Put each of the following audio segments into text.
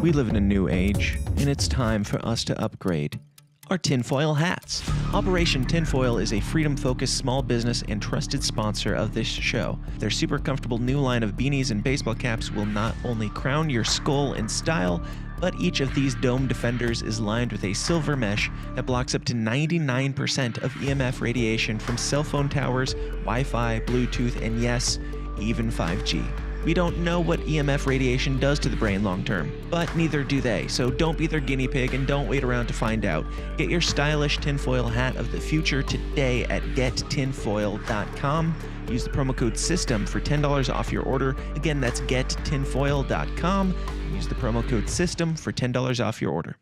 We live in a new age, and it's time for us to upgrade our tinfoil hats. Operation Tinfoil is a freedom-focused small business and trusted sponsor of this show. Their super comfortable new line of beanies and baseball caps will not only crown your skull in style, but each of these dome defenders is lined with a silver mesh that blocks up to 99% of EMF radiation from cell phone towers, Wi-Fi, Bluetooth, and yes, even 5G. We don't know what EMF radiation does to the brain long term, but neither do they, so don't be their guinea pig and don't wait around to find out. Get your stylish tinfoil hat of the future today at gettinfoil.com. Use the promo code SYSTEM for $10 off your order. Again, that's gettinfoil.com. Use the promo code SYSTEM for $10 off your order.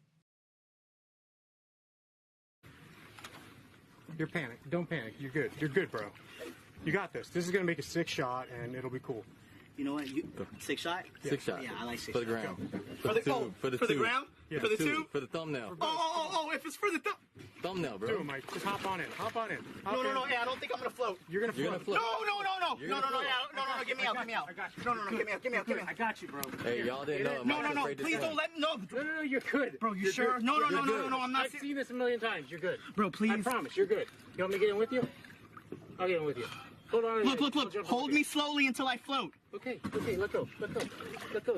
You're panicked. Don't panic. You're good. You're good, bro. You got this. This is going to make a 6 shot, and it'll be cool. You know what? 6 shot? Yeah. 6 shot. Yeah, I like 6 for the shot. ground. For the two. For the for the two. ground? Yeah. For the two? For the thumbnail. Oh, if it's for the Thumbnail, bro. Do it, Mike. Just hop on in. Hop on in. No, hey, I don't think I'm going to float. You're going to float. No, get me out. I got you. No, get me out. I got you, bro. Hey, y'all didn't know. No, please don't let me. No, You're good. bro, you sure? No, I'm not. I've seen this a million times. You're good. Bro, please. I promise, you're good. You want me to get in with you? I'll get in with you. Hold on. Look. Hold me slowly until I float. Okay, let go.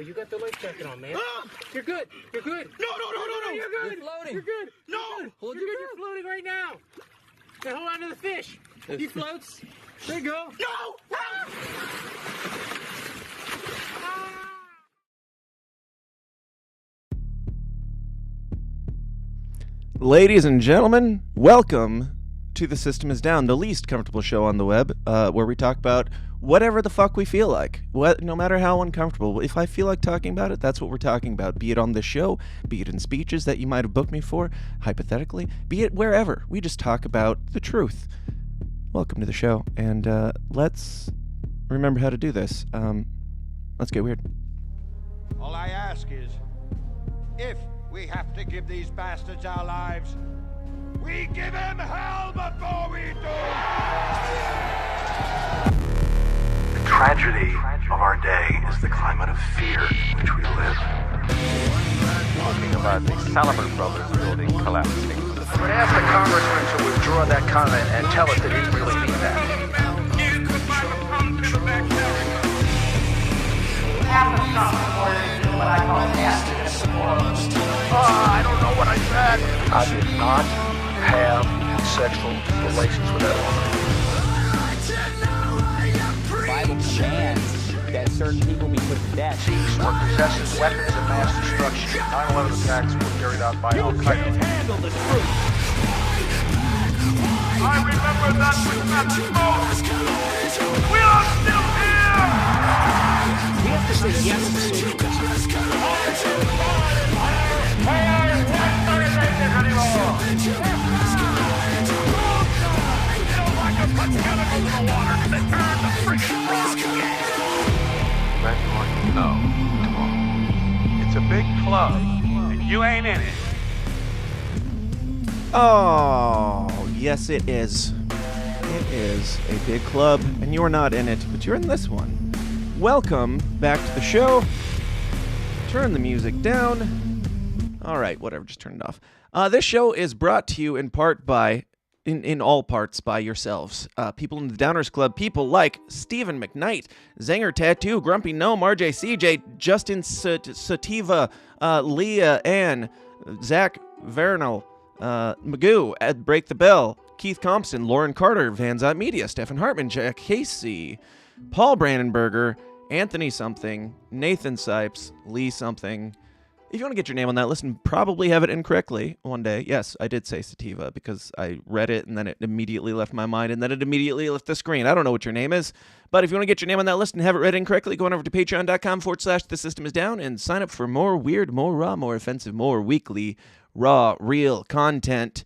You got the life jacket on, man. You're good. No. You're good. You're floating. You're good. No. Hold your breath. You're floating right now. Now hold on to the fish. He floats. There you go. No! Ladies and gentlemen, welcome to The System is Down, the least comfortable show on the web, where we talk about whatever the fuck we feel like, no matter how uncomfortable. If I feel like talking about it, that's what we're talking about, be it on this show, be it in speeches that you might have booked me for, hypothetically, be it wherever. We just talk about the truth. Welcome to the show, and let's remember how to do this. Let's get weird. All I ask is, if we have to give these bastards our lives, we give them hell before we do! The tragedy of our day is the climate of fear in which we live. Talking about the Salomon Brothers building collapsing. I would ask the congressman to withdraw that comment and tell us that he didn't really mean that. I don't know what I said. I did not have sexual relations with that woman. The Bible commands that certain people be put to death. Thieves or possesses weapons of mass destruction. 9/11 attacks were carried out by Al-Qaeda. Handle the truth! I remember that which matters most. We are still here! We have to say yes to social justice. It's a big club, and you ain't in it. Oh, yes it is. It is a big club, and you're not in it, but you're in this one. Welcome back to the show. Turn the music down. All right, whatever, just turn it off. This show is brought to you in part by, in all parts, by yourselves. People in the Downers Club, people like Stephen McKnight, Zanger Tattoo, Grumpy Gnome, RJ CJ, Justin Sativa, Leah Ann, Zach Vernal, Magoo, Ed Break the Bell, Keith Compson, Lauren Carter, Vanzot Media, Stephen Hartman, Jack Casey, Paul Brandenberger, Anthony something, Nathan Sipes, Lee something. If you want to get your name on that list and probably have it incorrectly one day, yes, I did say sativa because I read it and then it immediately left my mind and then it immediately left the screen. I don't know what your name is, but if you want to get your name on that list and have it read incorrectly, go on over to patreon.com/The System is Down and sign up for more weird, more raw, more offensive, more weekly, raw, real content.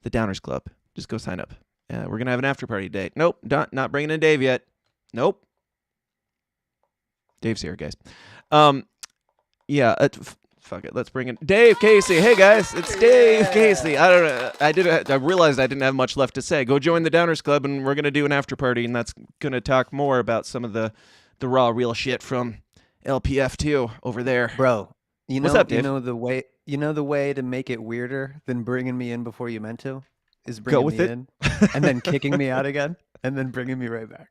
The Downers Club. Just go sign up. We're going to have an after party date. Nope, not bringing in Dave yet. Nope. Dave's here, guys. Yeah, fuck it. Let's bring in Dave Casey. Hey guys, it's Dave Casey. I don't know. I realized I didn't have much left to say. Go join the Downers Club, and we're gonna do an after party, and that's gonna talk more about some of the raw, real shit from LPF2 over there. Bro, You know, What's up, Dave? You know the way to make it weirder than bringing me in before you meant to is Go bringing with me it. in and then kicking me out again and then bringing me right back.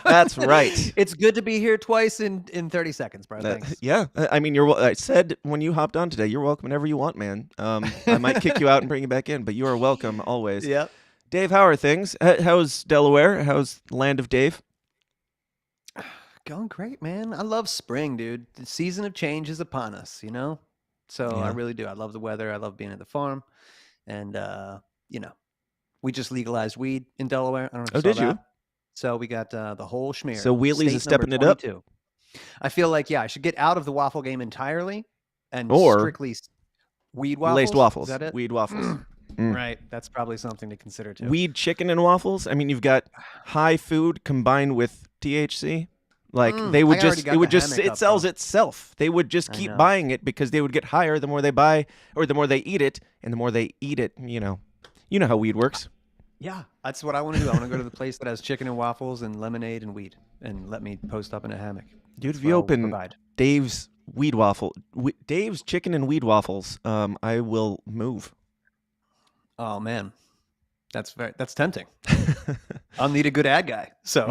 That's right. It's good to be here twice in 30 seconds, bro. Thanks. Yeah, I mean, I said when you hopped on today, you're welcome whenever you want, man. I might kick you out and bring you back in, but you are welcome always. Yep. Dave, how are things? How's Delaware? How's Land of Dave? Going great, man. I love spring, dude. The season of change is upon us, you know? So I Yeah. really do. I love the weather. I love being at the farm. And, we just legalized weed in Delaware. I don't know if you Oh, saw did you? that. So we got the whole schmear. So Wheatley's is State number stepping it up? 22. I feel like, I should get out of the waffle game entirely and Or strictly weed waffles. Laced waffles. Is that it? Weed waffles. Right. That's probably something to consider, too. Weed chicken and waffles. I mean, you've got high food combined with THC. Like they would I already just, got it would the just, hammock it up, sells though. itself. They would just I keep know. buying it because they would get higher the more they buy, or the more they eat it, and the more they eat it. You know how weed works. Yeah, that's what I want to do. I want to go to the place that has chicken and waffles and lemonade and weed, and let me post up in a hammock. Dude, That's if you what I'll open provide. Dave's Dave's chicken and weed waffles, I will move. Oh man, that's tempting. I'll need a good ad guy. So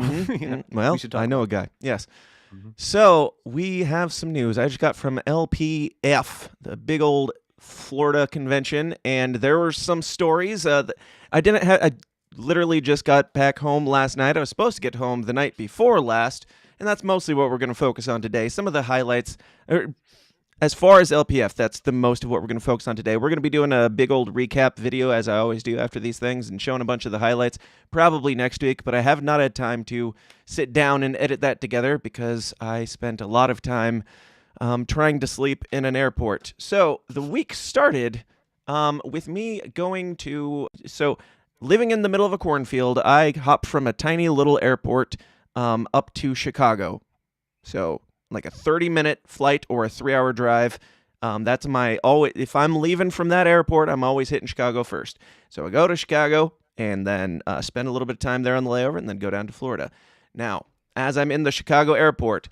Well, we should talk I know a guy. Yes. So we have some news I just got from LPF, the big old Florida convention, and there were some stories. I literally just got back home last night. I was supposed to get home the night before last, and that's mostly what we're going to focus on today. Some of the highlights, as far as LPF, that's the most of what we're going to focus on today. We're going to be doing a big old recap video, as I always do after these things, and showing a bunch of the highlights probably next week, but I have not had time to sit down and edit that together because I spent a lot of time trying to sleep in an airport. So the week started with me living in the middle of a cornfield. I hopped from a tiny little airport up to Chicago. So like a 30-minute flight or a 3-hour drive. That's if I'm leaving from that airport, I'm always hitting Chicago first. So I go to Chicago and then spend a little bit of time there on the layover and then go down to Florida. Now, as I'm in the Chicago airport,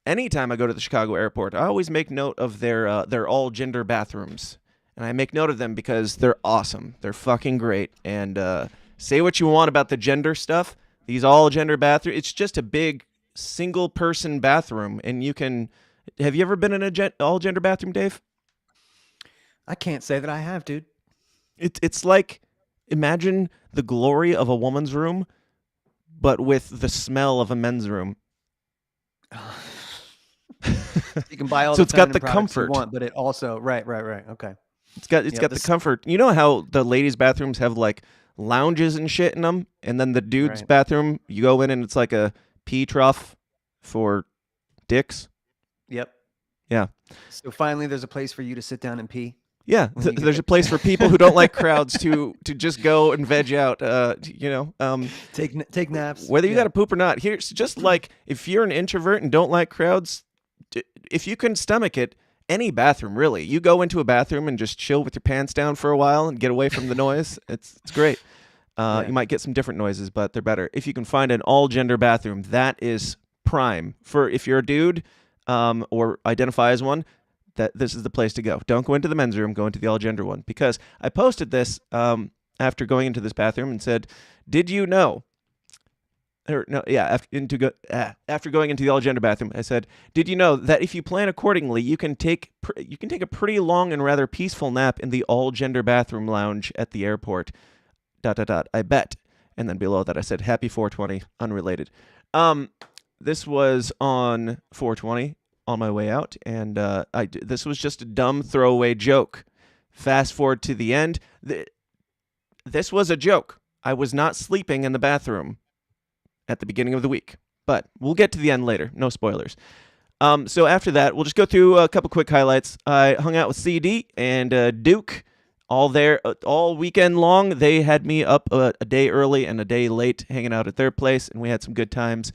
anytime I go to the Chicago airport, I always make note of their all-gender bathrooms. And I make note of them because they're awesome. They're fucking great. And say what you want about the gender stuff. These all-gender bathrooms, it's just a big single-person bathroom. And you can... Have you ever been in a all-gender bathroom, Dave? I can't say that I have, dude. It's like, imagine the glory of a woman's room, but with the smell of a men's room. You can buy all So the it's got feminine the products comfort. you want, but it also right. Okay. It's got the comfort. You know how the ladies' bathrooms have like lounges and shit in them, and then the dude's Right. bathroom, you go in and it's like a pee trough for dicks. Yep. Yeah. So finally, there's a place for you to sit down and pee. Yeah, When you get there's there. a place for people who don't like crowds to just go and veg out. Take naps. Whether you Yeah. got to poop or not. Here's just like if you're an introvert and don't like crowds, if you can stomach it, any bathroom really. You go into a bathroom and just chill with your pants down for a while and get away from the noise. It's great. You might get some different noises, but they're better. If you can find an all-gender bathroom, that is prime for if you're a dude or identify as one. That this is the place to go. Don't go into the men's room. Go into the all-gender one. Because I posted this after going into this bathroom and said, "Did you know?" Or no, yeah. After going into the all-gender bathroom, I said, "Did you know that if you plan accordingly, you can take a pretty long and rather peaceful nap in the all-gender bathroom lounge at the airport." ... I bet. And then below that, I said, "Happy 420." Unrelated. This was on 420. On my way out, and this was just a dumb throwaway joke. Fast forward to the end. This was a joke. I was not sleeping in the bathroom at the beginning of the week, but we'll get to the end later. No spoilers. So after that, we'll just go through a couple quick highlights. I hung out with CD and Duke all weekend long. They had me up a day early and a day late hanging out at their place, and we had some good times.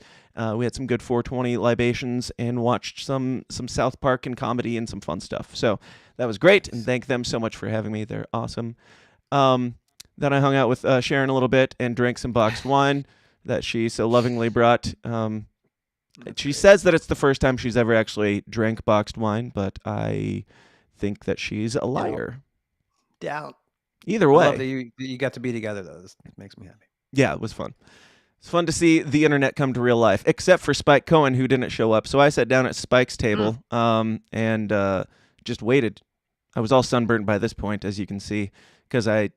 We had some good 420 libations and watched some South Park and comedy and some fun stuff. So that was great, and thank them so much for having me. They're awesome. Then I hung out with Sharon a little bit and drank some boxed wine that she so lovingly brought. She says that it's the first time she's ever actually drank boxed wine, but I think that she's a liar. Doubt. Either I way. love that you got to be together, though. This makes me happy. Yeah, it was fun. It's fun to see the internet come to real life, except for Spike Cohen, who didn't show up. So I sat down at Spike's table and just waited. I was all sunburned by this point, as you can see, because I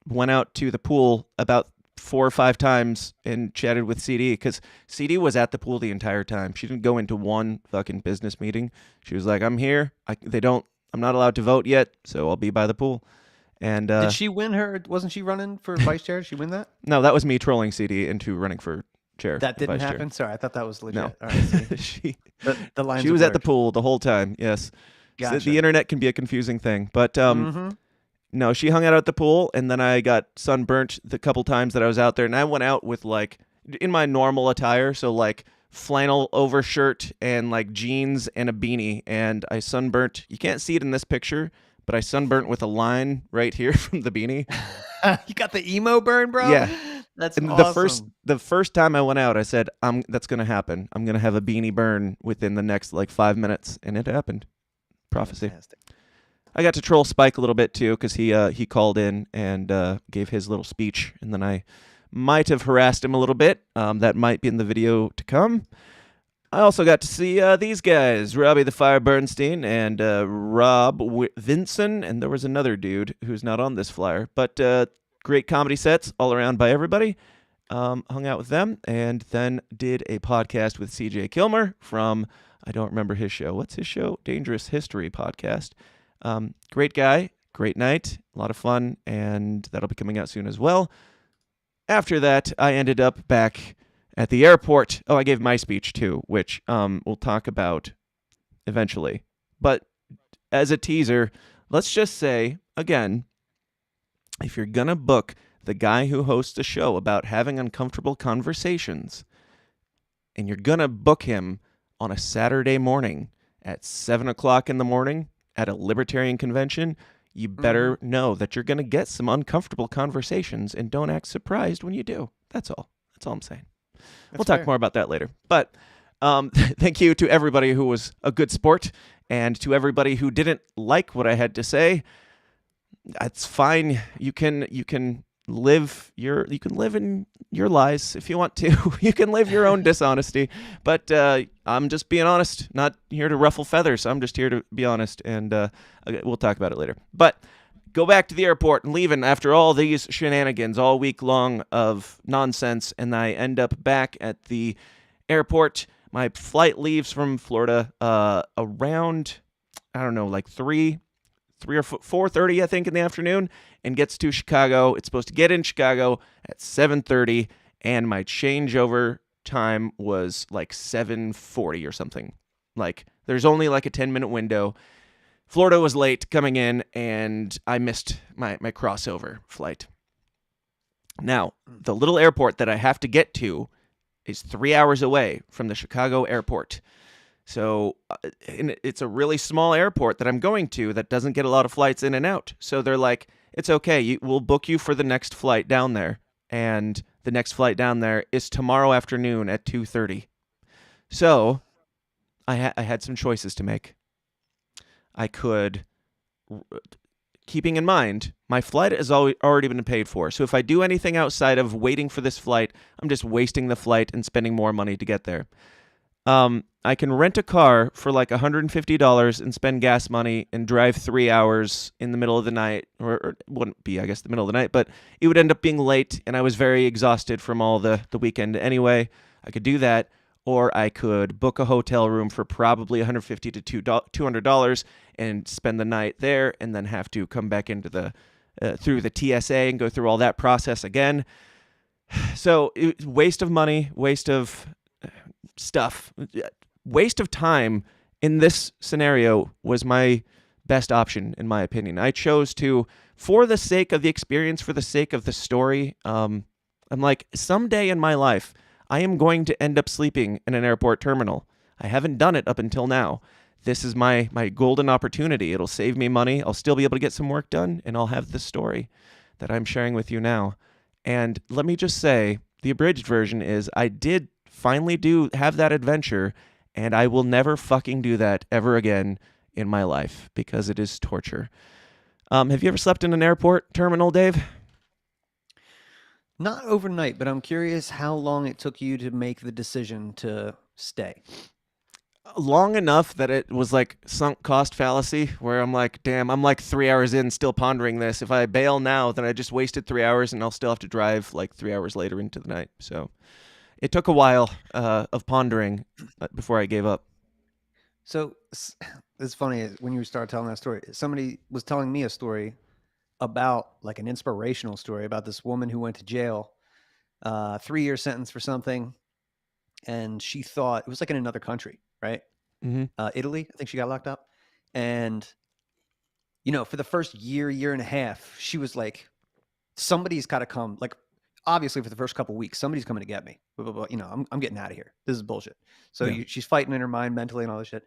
went out to the pool about 4 or 5 times and chatted with CD, because CD was at the pool the entire time. She didn't go into one fucking business meeting. She was like, I'm here. I'm not allowed to vote yet, so I'll be by the pool. And did she win her? Wasn't she running for vice chair? Did she win that? No, that was me trolling CD into running for chair. That didn't happen? Chair. Sorry, I thought that was legit. No. All right, she was at the pool the whole time, yes. Gotcha. So the internet can be a confusing thing. But no, she hung out at the pool, and then I got sunburnt the couple times that I was out there. And I went out with, like, in my normal attire, so, like, flannel overshirt and, like, jeans and a beanie. And I sunburnt. You can't see it in this picture, but I sunburnt with a line right here from the beanie. You got the emo burn, bro? Yeah. That's and awesome. The first time I went out, I said, that's going to happen. I'm going to have a beanie burn within the next, like, 5 minutes. And it happened. Prophecy. Fantastic. I got to troll Spike a little bit, too, because he called in and gave his little speech. And then I might have harassed him a little bit. That might be in the video to come. I also got to see these guys, Robbie the Fire Bernstein and Rob Vinson, and there was another dude who's not on this flyer. But great comedy sets all around by everybody. Hung out with them, and then did a podcast with CJ Kilmer from, I don't remember his show. What's his show? Dangerous History Podcast. Great guy, great night, a lot of fun, and that'll be coming out soon as well. After that, I ended up back at the airport. Oh, I gave my speech too, which we'll talk about eventually. But as a teaser, let's just say, again, if you're going to book the guy who hosts a show about having uncomfortable conversations, and you're going to book him on a Saturday morning at 7 o'clock in the morning at a libertarian convention, you better know that you're going to get some uncomfortable conversations, and don't act surprised when you do. That's all. That's all I'm saying. We'll talk more about that later. But thank you to everybody who was a good sport, and to everybody who didn't like what I had to say. That's fine. You can live in your lies if you want to. You can live your own dishonesty. But I'm just being honest, not here to ruffle feathers. I'm just here to be honest, and we'll talk about it later. But go back to the airport and leaving after all these shenanigans all week long of nonsense, and I end up back at the airport. My flight leaves from Florida around, I don't know, like 3 or 4:30, I think, in the afternoon, and gets to Chicago. It's supposed to get in Chicago at 7:30, and my changeover time was like 7:40 or something. Like, there's only like a 10-minute window. Florida was late coming in, and I missed my crossover flight. Now, the little airport that I have to get to is 3 hours away from the Chicago airport. So it's a really small airport that I'm going to that doesn't get a lot of flights in and out. So they're like, it's okay. We'll book you for the next flight down there. And the next flight down there is tomorrow afternoon at 2:30. So I had some choices to make. I could, keeping in mind, my flight has already been paid for. So if I do anything outside of waiting for this flight, I'm just wasting the flight and spending more money to get there. I can rent a car for like $150 and spend gas money and drive 3 hours in the middle of the night, or it wouldn't be, I guess, the middle of the night, but it would end up being late, and I was very exhausted from all the weekend anyway. I could do that, or I could book a hotel room for probably $150 to $200 and spend the night there, and then have to come back into through the TSA and go through all that process again. So it, waste of money, waste of stuff, waste of time in this scenario was my best option, in my opinion. I chose to, for the sake of the experience, for the sake of the story, I'm like, someday in my life, I am going to end up sleeping in an airport terminal. I haven't done it up until now. This is my golden opportunity. It'll save me money. I'll still be able to get some work done, and I'll have the story that I'm sharing with you now. And let me just say, the abridged version is I did finally have that adventure, and I will never fucking do that ever again in my life because it is torture. Have you ever slept in an airport terminal, Dave? Not overnight, but I'm curious how long it took you to make the decision to stay. Long enough that it was like sunk cost fallacy, where I'm like, damn, I'm like 3 hours in still pondering this. If I bail now, then I just wasted 3 hours and I'll still have to drive like 3 hours later into the night. So it took a while of pondering before I gave up. So it's funny when you started telling that story, somebody was telling me a story about like an inspirational story about this woman who went to jail, 3-year sentence for something. And she thought it was like in another country, right? Mm-hmm. Italy, I think she got locked up. And, you know, for the first year and a half, she was like, somebody's got to come. Like, obviously, for the first couple of weeks, somebody's coming to get me. You know, I'm getting out of here. This is bullshit. So she's fighting in her mind mentally and all this shit.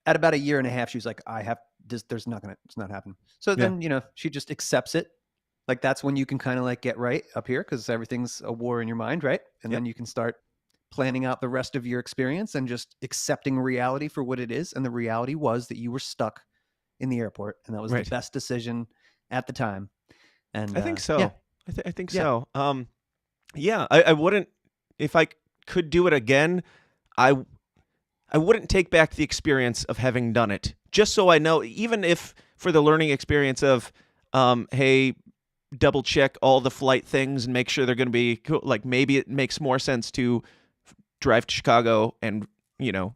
At about a year and a half, she was like, I have this. It's not happening. So then, you know, she just accepts it. Like, that's when you can kind of like get right up here because everything's a war in your mind, right? And then you can start planning out the rest of your experience and just accepting reality for what it is. And the reality was that you were stuck in the airport, and that was the best decision at the time. And I think so. Yeah. I think so. I wouldn't, if I could do it again, I wouldn't take back the experience of having done it, just so I know, even if for the learning experience of, hey, double check all the flight things and make sure they're going to be cool. Like, maybe it makes more sense to drive to Chicago and, you know,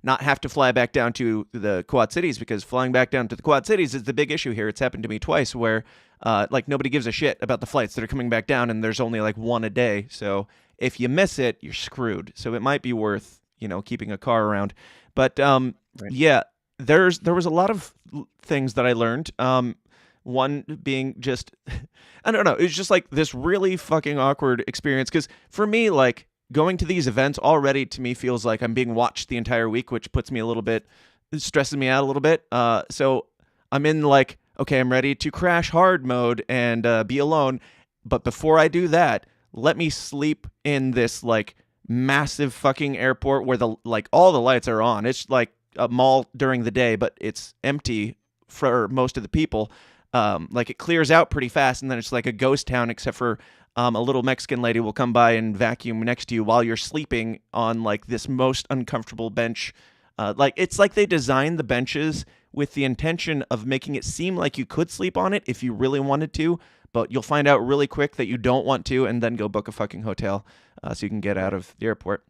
not have to fly back down to the Quad Cities, because flying back down to the Quad Cities is the big issue here. It's happened to me twice where like nobody gives a shit about the flights that are coming back down, and there's only like one a day. So if you miss it, you're screwed. So it might be worth, you know, keeping a car around. But yeah, there was a lot of things that I learned. One being just, I don't know, it was just like this really fucking awkward experience. Because for me, like, going to these events already to me feels like I'm being watched the entire week, which puts me a little bit, stresses me out a little bit. So I'm in like, okay, I'm ready to crash hard mode and be alone. But before I do that, let me sleep in this like massive fucking airport where all the lights are on. It's like a mall during the day, but it's empty for most of the people. Like, it clears out pretty fast, and then it's like a ghost town, except for a little Mexican lady will come by and vacuum next to you while you're sleeping on like this most uncomfortable bench. Like, it's like they designed the benches with the intention of making it seem like you could sleep on it if you really wanted to, but you'll find out really quick that you don't want to, and then go book a fucking hotel so you can get out of the airport.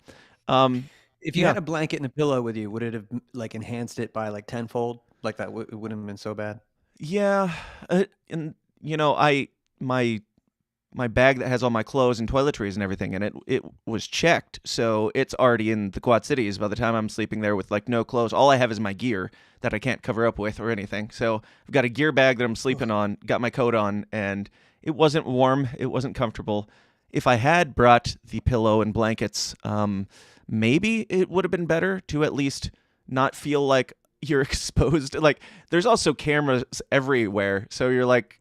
If you had a blanket and a pillow with you, would it have like enhanced it by like tenfold? Like that it wouldn't have been so bad. Yeah, and you know, my bag that has all my clothes and toiletries and everything in it, it was checked, so it's already in the Quad Cities by the time I'm sleeping there with like no clothes. All I have is my gear that I can't cover up with or anything. So I've got a gear bag that I'm sleeping on, got my coat on, and it wasn't warm, it wasn't comfortable. If I had brought the pillow and blankets, maybe it would have been better to at least not feel like you're exposed. Like, there's also cameras everywhere, so you're like,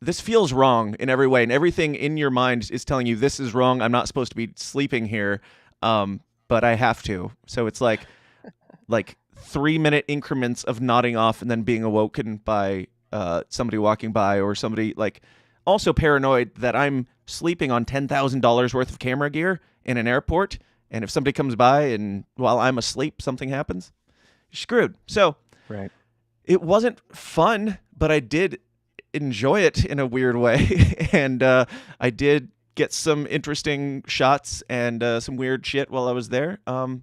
this feels wrong in every way, and everything in your mind is telling you this is wrong. I'm not supposed to be sleeping here, but I have to. So it's like 3-minute increments of nodding off and then being awoken by somebody walking by, or somebody like also paranoid that I'm sleeping on $10,000 worth of camera gear in an airport, and if somebody comes by and while I'm asleep something happens, you're screwed. So it wasn't fun, but I did enjoy it in a weird way. And I did get some interesting shots and some weird shit while I was there. I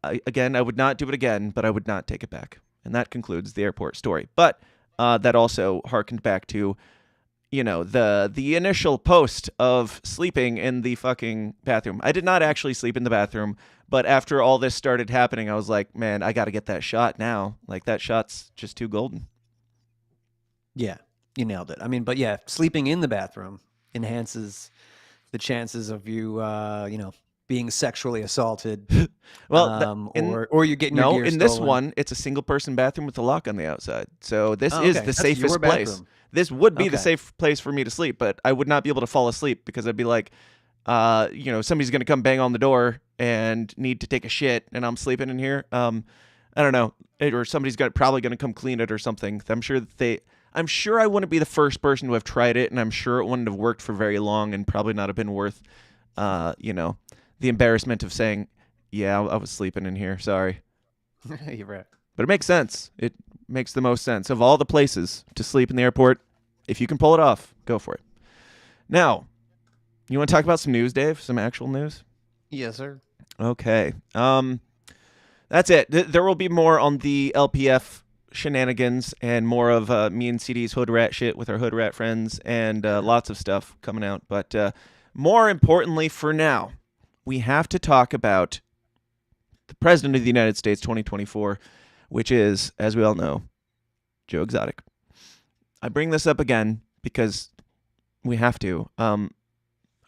would not do it again, but I would not take it back. And that concludes the airport story. But that also harkened back to, you know, the initial post of sleeping in the fucking bathroom. I did not actually sleep in the bathroom, but after all this started happening, I was like, man, I got to get that shot now. Like, that shot's just too golden. Yeah, you nailed it. I mean, but yeah, sleeping in the bathroom enhances the chances of you, you know, being sexually assaulted. Well, or you're getting your gear in this stolen. one, it's a single-person bathroom with a lock on the outside. So this is the That's safest your place. bathroom. This would be the safe place for me to sleep, but I would not be able to fall asleep because I'd be like, somebody's going to come bang on the door and need to take a shit and I'm sleeping in here. I don't know. Or somebody's probably going to come clean it or something. I'm sure I wouldn't be the first person to have tried it, and I'm sure it wouldn't have worked for very long and probably not have been worth, the embarrassment of saying, yeah, I was sleeping in here. Sorry. You're right. But it makes sense. It makes the most sense. Of all the places to sleep in the airport, if you can pull it off, go for it. Now, you want to talk about some news, Dave? Some actual news? Yes, sir. Okay. That's it. There will be more on the LPF shenanigans and more of me and CD's hood rat shit with our hood rat friends and lots of stuff coming out. But more importantly for now, we have to talk about the President of the United States 2024, which is, as we all know, Joe Exotic. I bring this up again because we have to. I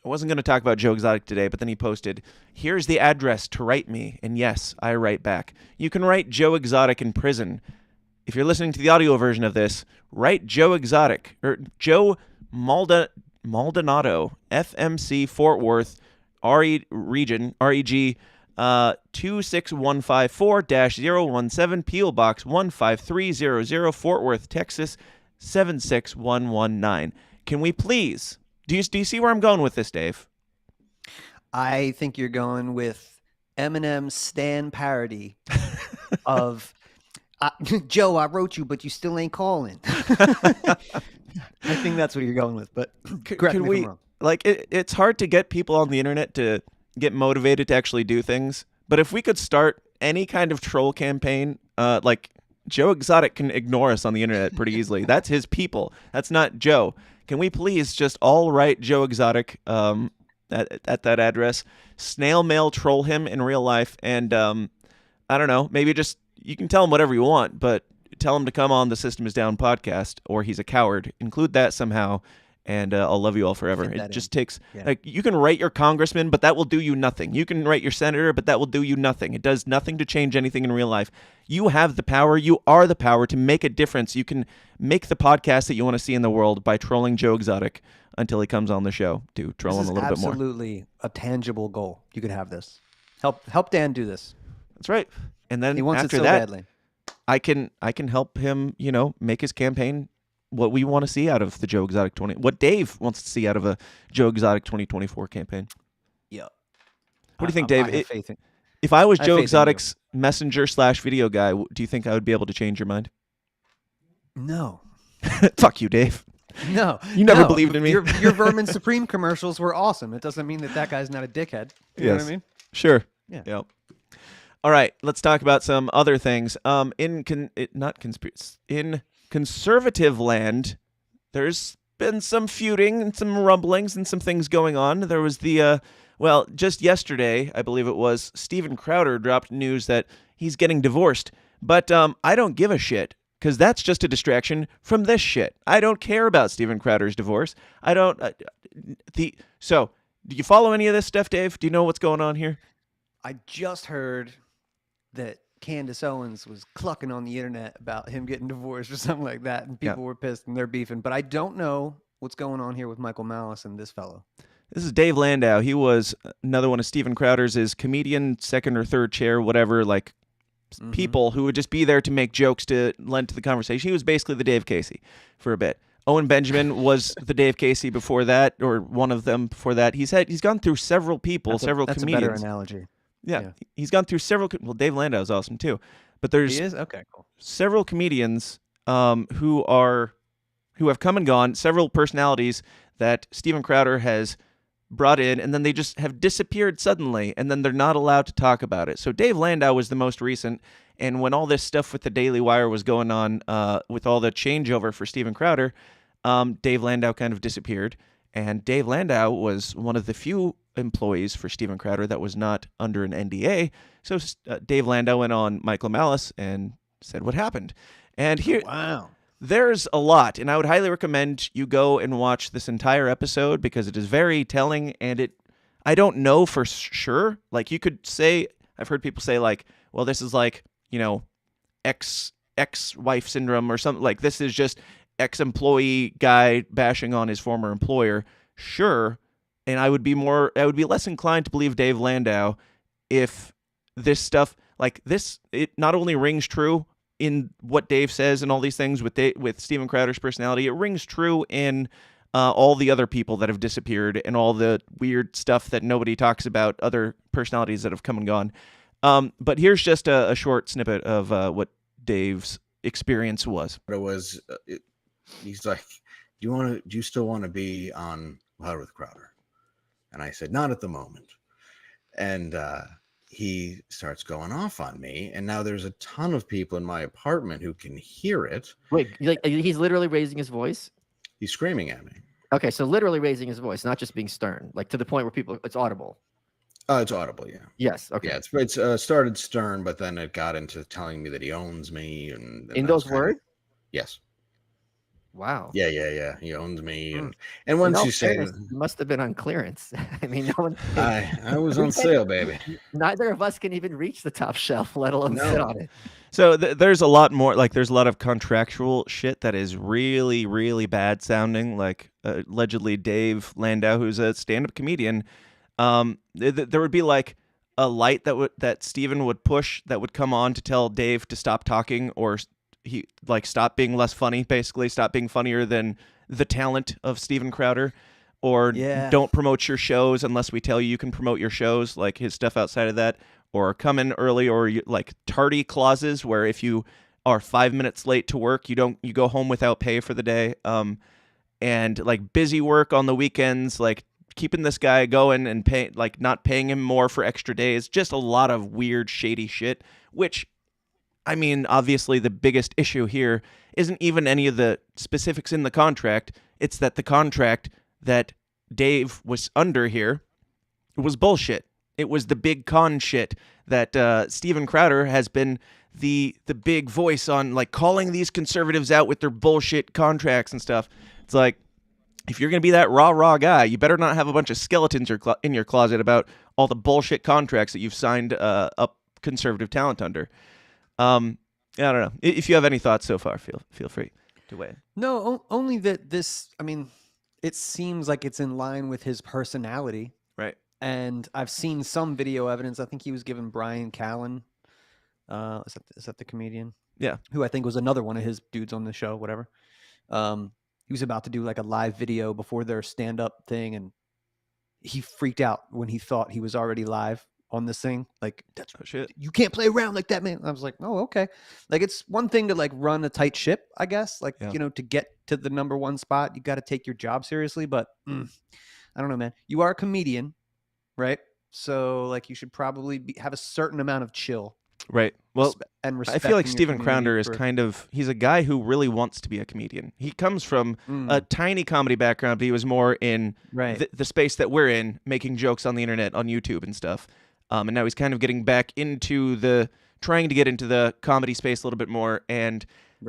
wasn't going to talk about Joe Exotic today, but then he posted, here's the address to write me. And yes, I write back. You can write Joe Exotic in prison. If you're listening to the audio version of this, write Joe Exotic or Joe Maldonado, FMC Fort Worth, region, REG 26154-017, P.O. Box 15300, Fort Worth, Texas 76119. Can we please... Do you see where I'm going with this, Dave? I think you're going with Eminem's Stan parody of Joe, I wrote you, but you still ain't calling. I think that's what you're going with, but correct me if I'm wrong. Like, it's hard to get people on the internet to get motivated to actually do things, but if we could start any kind of troll campaign, like Joe Exotic can ignore us on the internet pretty easily. That's his people. That's not Joe. Can we please just all write Joe Exotic at that address, snail mail troll him in real life, and I don't know, maybe just you can tell him whatever you want, but tell him to come on the System is Down podcast, or he's a coward. Include that somehow, and I'll love you all forever. It just takes, like, you can write your congressman, but that will do you nothing. You can write your senator, but that will do you nothing. It does nothing to change anything in real life. You have the power. You are the power to make a difference. You can make the podcast that you want to see in the world by trolling Joe Exotic until he comes on the show. To troll him a little bit more. Absolutely a tangible goal. You could have this. Help Dan do this. That's right. And then he wants after it so that, badly. I can help him, make his campaign what we want to see out of the Joe Exotic what Dave wants to see out of a Joe Exotic 2024 campaign. Yeah. What do you think, Dave? If I was Joe Exotic's messenger/video guy, do you think I would be able to change your mind? No. Fuck you, Dave. No. You never believed in me. Your Vermin Supreme commercials were awesome. It doesn't mean that guy's not a dickhead. You know what I mean? Sure. Yeah. Yep. All right, let's talk about some other things. In conservative land, there's been some feuding and some rumblings and some things going on. There was just yesterday, I believe it was, Steven Crowder dropped news that he's getting divorced. But I don't give a shit, because that's just a distraction from this shit. I don't care about Steven Crowder's divorce. I don't... So, do you follow any of this stuff, Dave? Do you know what's going on here? I just heard that Candace Owens was clucking on the internet about him getting divorced or something like that, and people were pissed and they're beefing. But I don't know what's going on here with Michael Malice and this fellow. This is Dave Landau. He was another one of Steven Crowder's comedian, second or third chair, whatever, people who would just be there to make jokes to lend to the conversation. He was basically the Dave Casey for a bit. Owen Benjamin was the Dave Casey before that, or one of them before that. He's gone through several people, several comedians. That's a better analogy. Yeah, he's gone through several. Well, Dave Landau is awesome too, but there's several comedians who have come and gone, several personalities that Steven Crowder has brought in, and then they just have disappeared suddenly, and then they're not allowed to talk about it. So Dave Landau was the most recent, and when all this stuff with the Daily Wire was going on, with all the changeover for Steven Crowder, Dave Landau kind of disappeared, and Dave Landau was one of the few employees for Steven Crowder that was not under an NDA. So Dave Landau went on Michael Malice and said what happened. And here, there's a lot, and I would highly recommend you go and watch this entire episode because it is very telling, and I don't know for sure. Like, you could say, I've heard people say, like, well, this is like, ex-wife syndrome or something. Like, this is just ex-employee guy bashing on his former employer. Sure. and I would be less inclined to believe Dave Landau if this stuff like this, it not only rings true in what Dave says and all these things with Steven Crowder's personality, it rings true in all the other people that have disappeared and all the weird stuff that nobody talks about, other personalities that have come and gone. But here's just a short snippet of what Dave's experience was. But it was, he's like, do you still want to be on Louder with Crowder? And I said, not at the moment. And he starts going off on me, and now there's a ton of people in my apartment who can hear it. Wait, he's literally raising his voice? He's screaming at me. Okay, so literally raising his voice, not just being stern, like to the point where it's audible. It's audible, yeah. Yes, okay. Yeah, it's started stern, but then it got into telling me that he owns me, and in those words. Yes. Wow. Yeah. He owns me, and once you say it must have been on clearance. I mean, no one. I was on sale, baby. Neither of us can even reach the top shelf, let alone sit on it. So there's a lot more. Like there's a lot of contractual shit that is really, really bad sounding. Like allegedly, Dave Landau, who's a stand-up comedian, there would be like a light that Steven would push that would come on to tell Dave to stop talking or. He like stop being less funny, basically stop being funnier than the talent of Steven Crowder, or don't promote your shows unless we tell you can promote your shows, like his stuff outside of that, or come in early, or like tardy clauses where if you are 5 minutes late to work, you go home without pay for the day, and like busy work on the weekends, like keeping this guy going and not paying him more for extra days, just a lot of weird shady shit, which I mean, obviously, the biggest issue here isn't even any of the specifics in the contract. It's that the contract that Dave was under here was bullshit. It was the big con shit that Steven Crowder has been the big voice on, like calling these conservatives out with their bullshit contracts and stuff. It's like, if you're going to be that raw guy, you better not have a bunch of skeletons in your closet about all the bullshit contracts that you've signed up conservative talent under. I don't know. If you have any thoughts so far, feel free to weigh in. No, only that this, I mean, it seems like it's in line with his personality. Right. And I've seen some video evidence. I think he was giving Brian Callen, is that the comedian? Yeah. Who I think was another one of his dudes on the show, whatever. He was about to do like a live video before their stand-up thing, and he freaked out when he thought he was already live on this thing. Like, that's shit. You can't play around like that, man. I was like, oh, okay. Like, it's one thing to like run a tight ship, I guess. Like, to get to the number one spot, you got to take your job seriously. But I don't know, man. You are a comedian, right? So like, you should probably have a certain amount of chill. Right. Well, and I feel like Steven Crowder is he's a guy who really wants to be a comedian. He comes from a tiny comedy background, but he was more in the space that we're in, making jokes on the internet, on YouTube and stuff. And now he's kind of getting back into trying to get into the comedy space a little bit more. And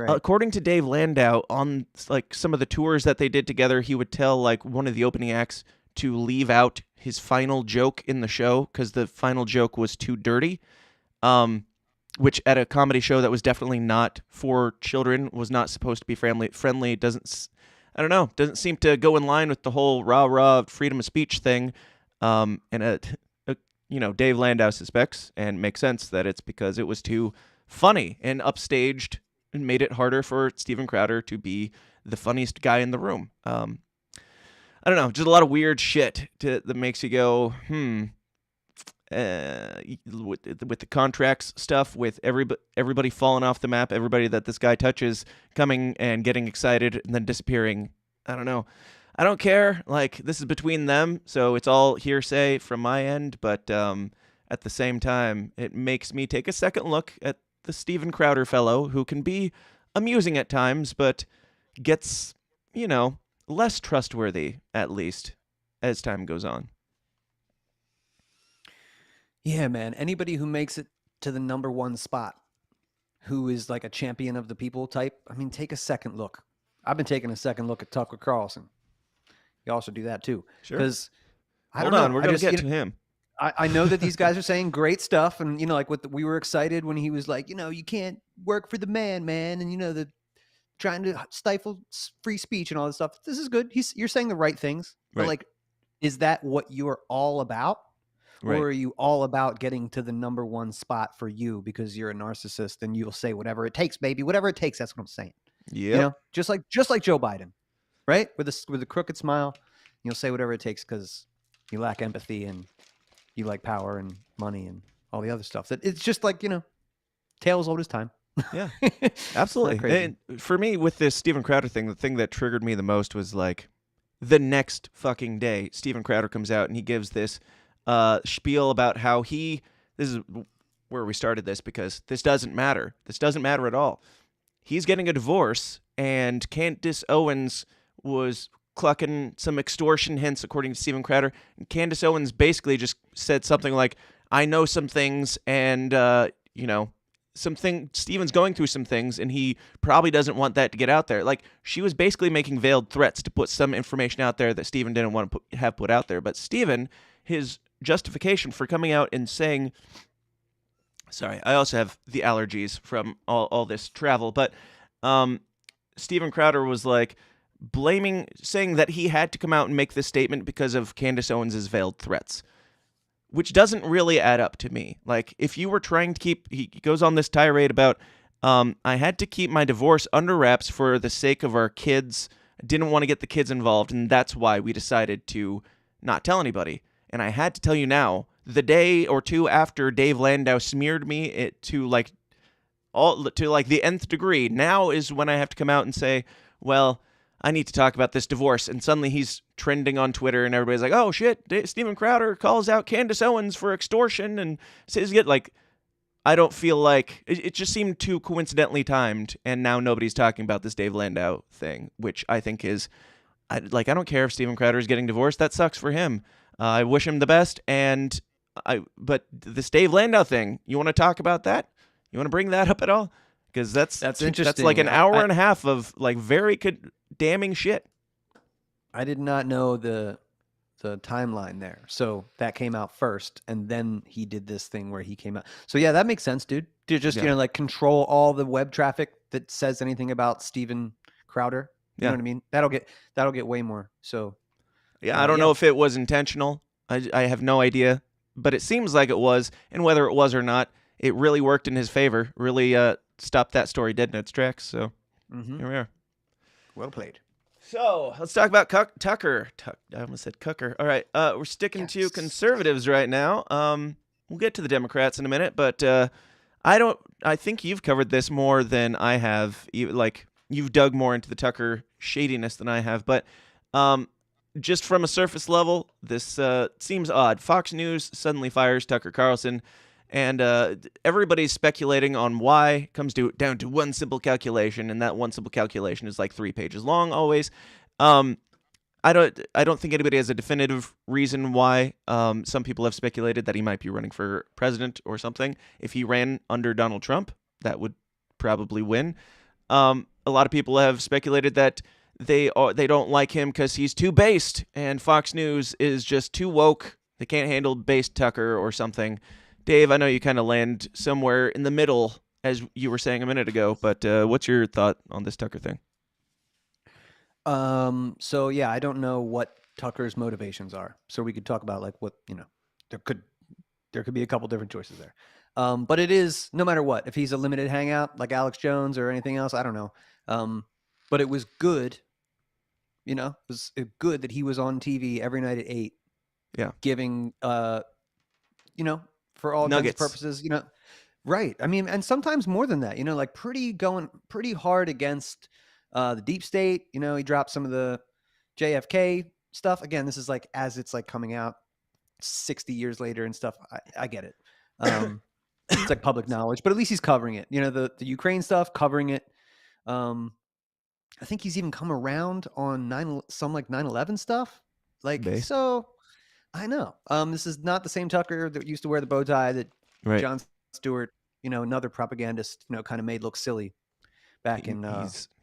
according to Dave Landau, on like some of the tours that they did together, he would tell like one of the opening acts to leave out his final joke in the show because the final joke was too dirty. Which at a comedy show that was definitely not for children, was not supposed to be friendly. Doesn't seem to go in line with the whole rah freedom of speech thing. Dave Landau suspects and makes sense that it's because it was too funny and upstaged and made it harder for Steven Crowder to be the funniest guy in the room. I don't know, just a lot of weird shit that makes you go, with the contracts stuff, with everybody falling off the map, everybody that this guy touches coming and getting excited and then disappearing. I don't know. I don't care. Like, this is between them, so it's all hearsay from my end. But at the same time, it makes me take a second look at the Steven Crowder fellow, who can be amusing at times, but gets, less trustworthy, at least, as time goes on. Yeah, man. Anybody who makes it to the number one spot, who is like a champion of the people type, I mean, take a second look. I've been taking a second look at Tucker Carlson. You also do that too. Sure. Because Hold on, we're going to get to him. I know that these guys are saying great stuff, and like we were excited when he was like, you can't work for the man, and the trying to stifle free speech and all this stuff. This is good. You're saying the right things, but like, is that what you're all about? Right. Or are you all about getting to the number one spot for you because you're a narcissist and you'll say whatever it takes, baby, whatever it takes. That's what I'm saying. Yep. You know, just like Joe Biden, right? With a crooked smile, you'll say whatever it takes because you lack empathy and you like power and money and all the other stuff. That it's just like, you know, tale as old as time. Yeah, absolutely. And for me, with this Steven Crowder thing, the thing that triggered me the most was like the next fucking day, Steven Crowder comes out and he gives this spiel about how this is where we started this because this doesn't matter. This doesn't matter at all. He's getting a divorce, and Candace Owens was clucking some extortion hints, according to Steven Crowder. And Candace Owens basically just said something like, I know some things, and, you know, Steven's going through some things, and he probably doesn't want that to get out there. Like, she was basically making veiled threats to put some information out there that Steven didn't want to have put out there. But Steven, his justification for coming out and saying, sorry, I also have the allergies from all this travel, but Steven Crowder was like saying that he had to come out and make this statement because of Candace Owens' veiled threats, which doesn't really add up to me. Like, if you were trying to he goes on this tirade about, I had to keep my divorce under wraps for the sake of our kids. I didn't want to get the kids involved, and that's why we decided to not tell anybody. And I had to tell you now, the day or two after Dave Landau smeared me to the nth degree, now is when I have to come out and say, well, I need to talk about this divorce. And suddenly he's trending on Twitter and everybody's like, oh shit, Steven Crowder calls out Candace Owens for extortion and says, like, I don't feel like it just seemed too coincidentally timed. And now nobody's talking about this Dave Landau thing, which I think is, I don't care if Steven Crowder is getting divorced. That sucks for him. I wish him the best. But this Dave Landau thing, you want to talk about that? You want to bring that up at all? Because that's interesting. That's like an hour and a half of like very damning shit. I did not know the timeline there. So that came out first, and then he did this thing where he came out. So yeah, that makes sense, dude. To just, you know, like control all the web traffic that says anything about Steven Crowder. You know what I mean? That'll get way more. So yeah, I don't know if it was intentional. I have no idea, but it seems like it was. And whether it was or not, it really worked in his favor. Really stopped that story dead in its tracks. So here we are. Well played. So let's talk about Tucker. I almost said Cooker. All right, we're sticking to conservatives right now. We'll get to the Democrats in a minute, but I think you've covered this more than I have. You've dug more into the Tucker shadiness than I have, but just from a surface level, this seems odd. Fox News suddenly fires Tucker Carlson, and everybody's speculating on why. It comes down to one simple calculation, and that one simple calculation is like 3 pages long always. I don't think anybody has a definitive reason why. Some people have speculated that he might be running for president or something. If he ran under Donald Trump, that would probably win. A lot of people have speculated that they don't like him because he's too based, and Fox News is just too woke. They can't handle based Tucker or something. Dave, I know you kind of land somewhere in the middle, as you were saying a minute ago, but what's your thought on this Tucker thing? So yeah, I don't know what Tucker's motivations are. So we could talk about like what, you know, there could be a couple different choices there. But it is, no matter what, if he's a limited hangout like Alex Jones or anything else, I don't know. But it was good, you know, it was good that he was on TV every night at 8. Yeah. Giving, you know, for all intents and purposes, you know, right. I mean, and sometimes more than that, you know, like going pretty hard against the deep state. You know, he dropped some of the JFK stuff. Again, this is like as it's like coming out 60 years later and stuff. I get it. It's like public knowledge, but at least he's covering it. You know, the Ukraine stuff, covering it. I think he's even come around on 9/11 stuff. Like, so I know. This is not the same Tucker that used to wear the bow tie that Jon Stewart, you know, another propagandist, you know, kind of made look silly back in.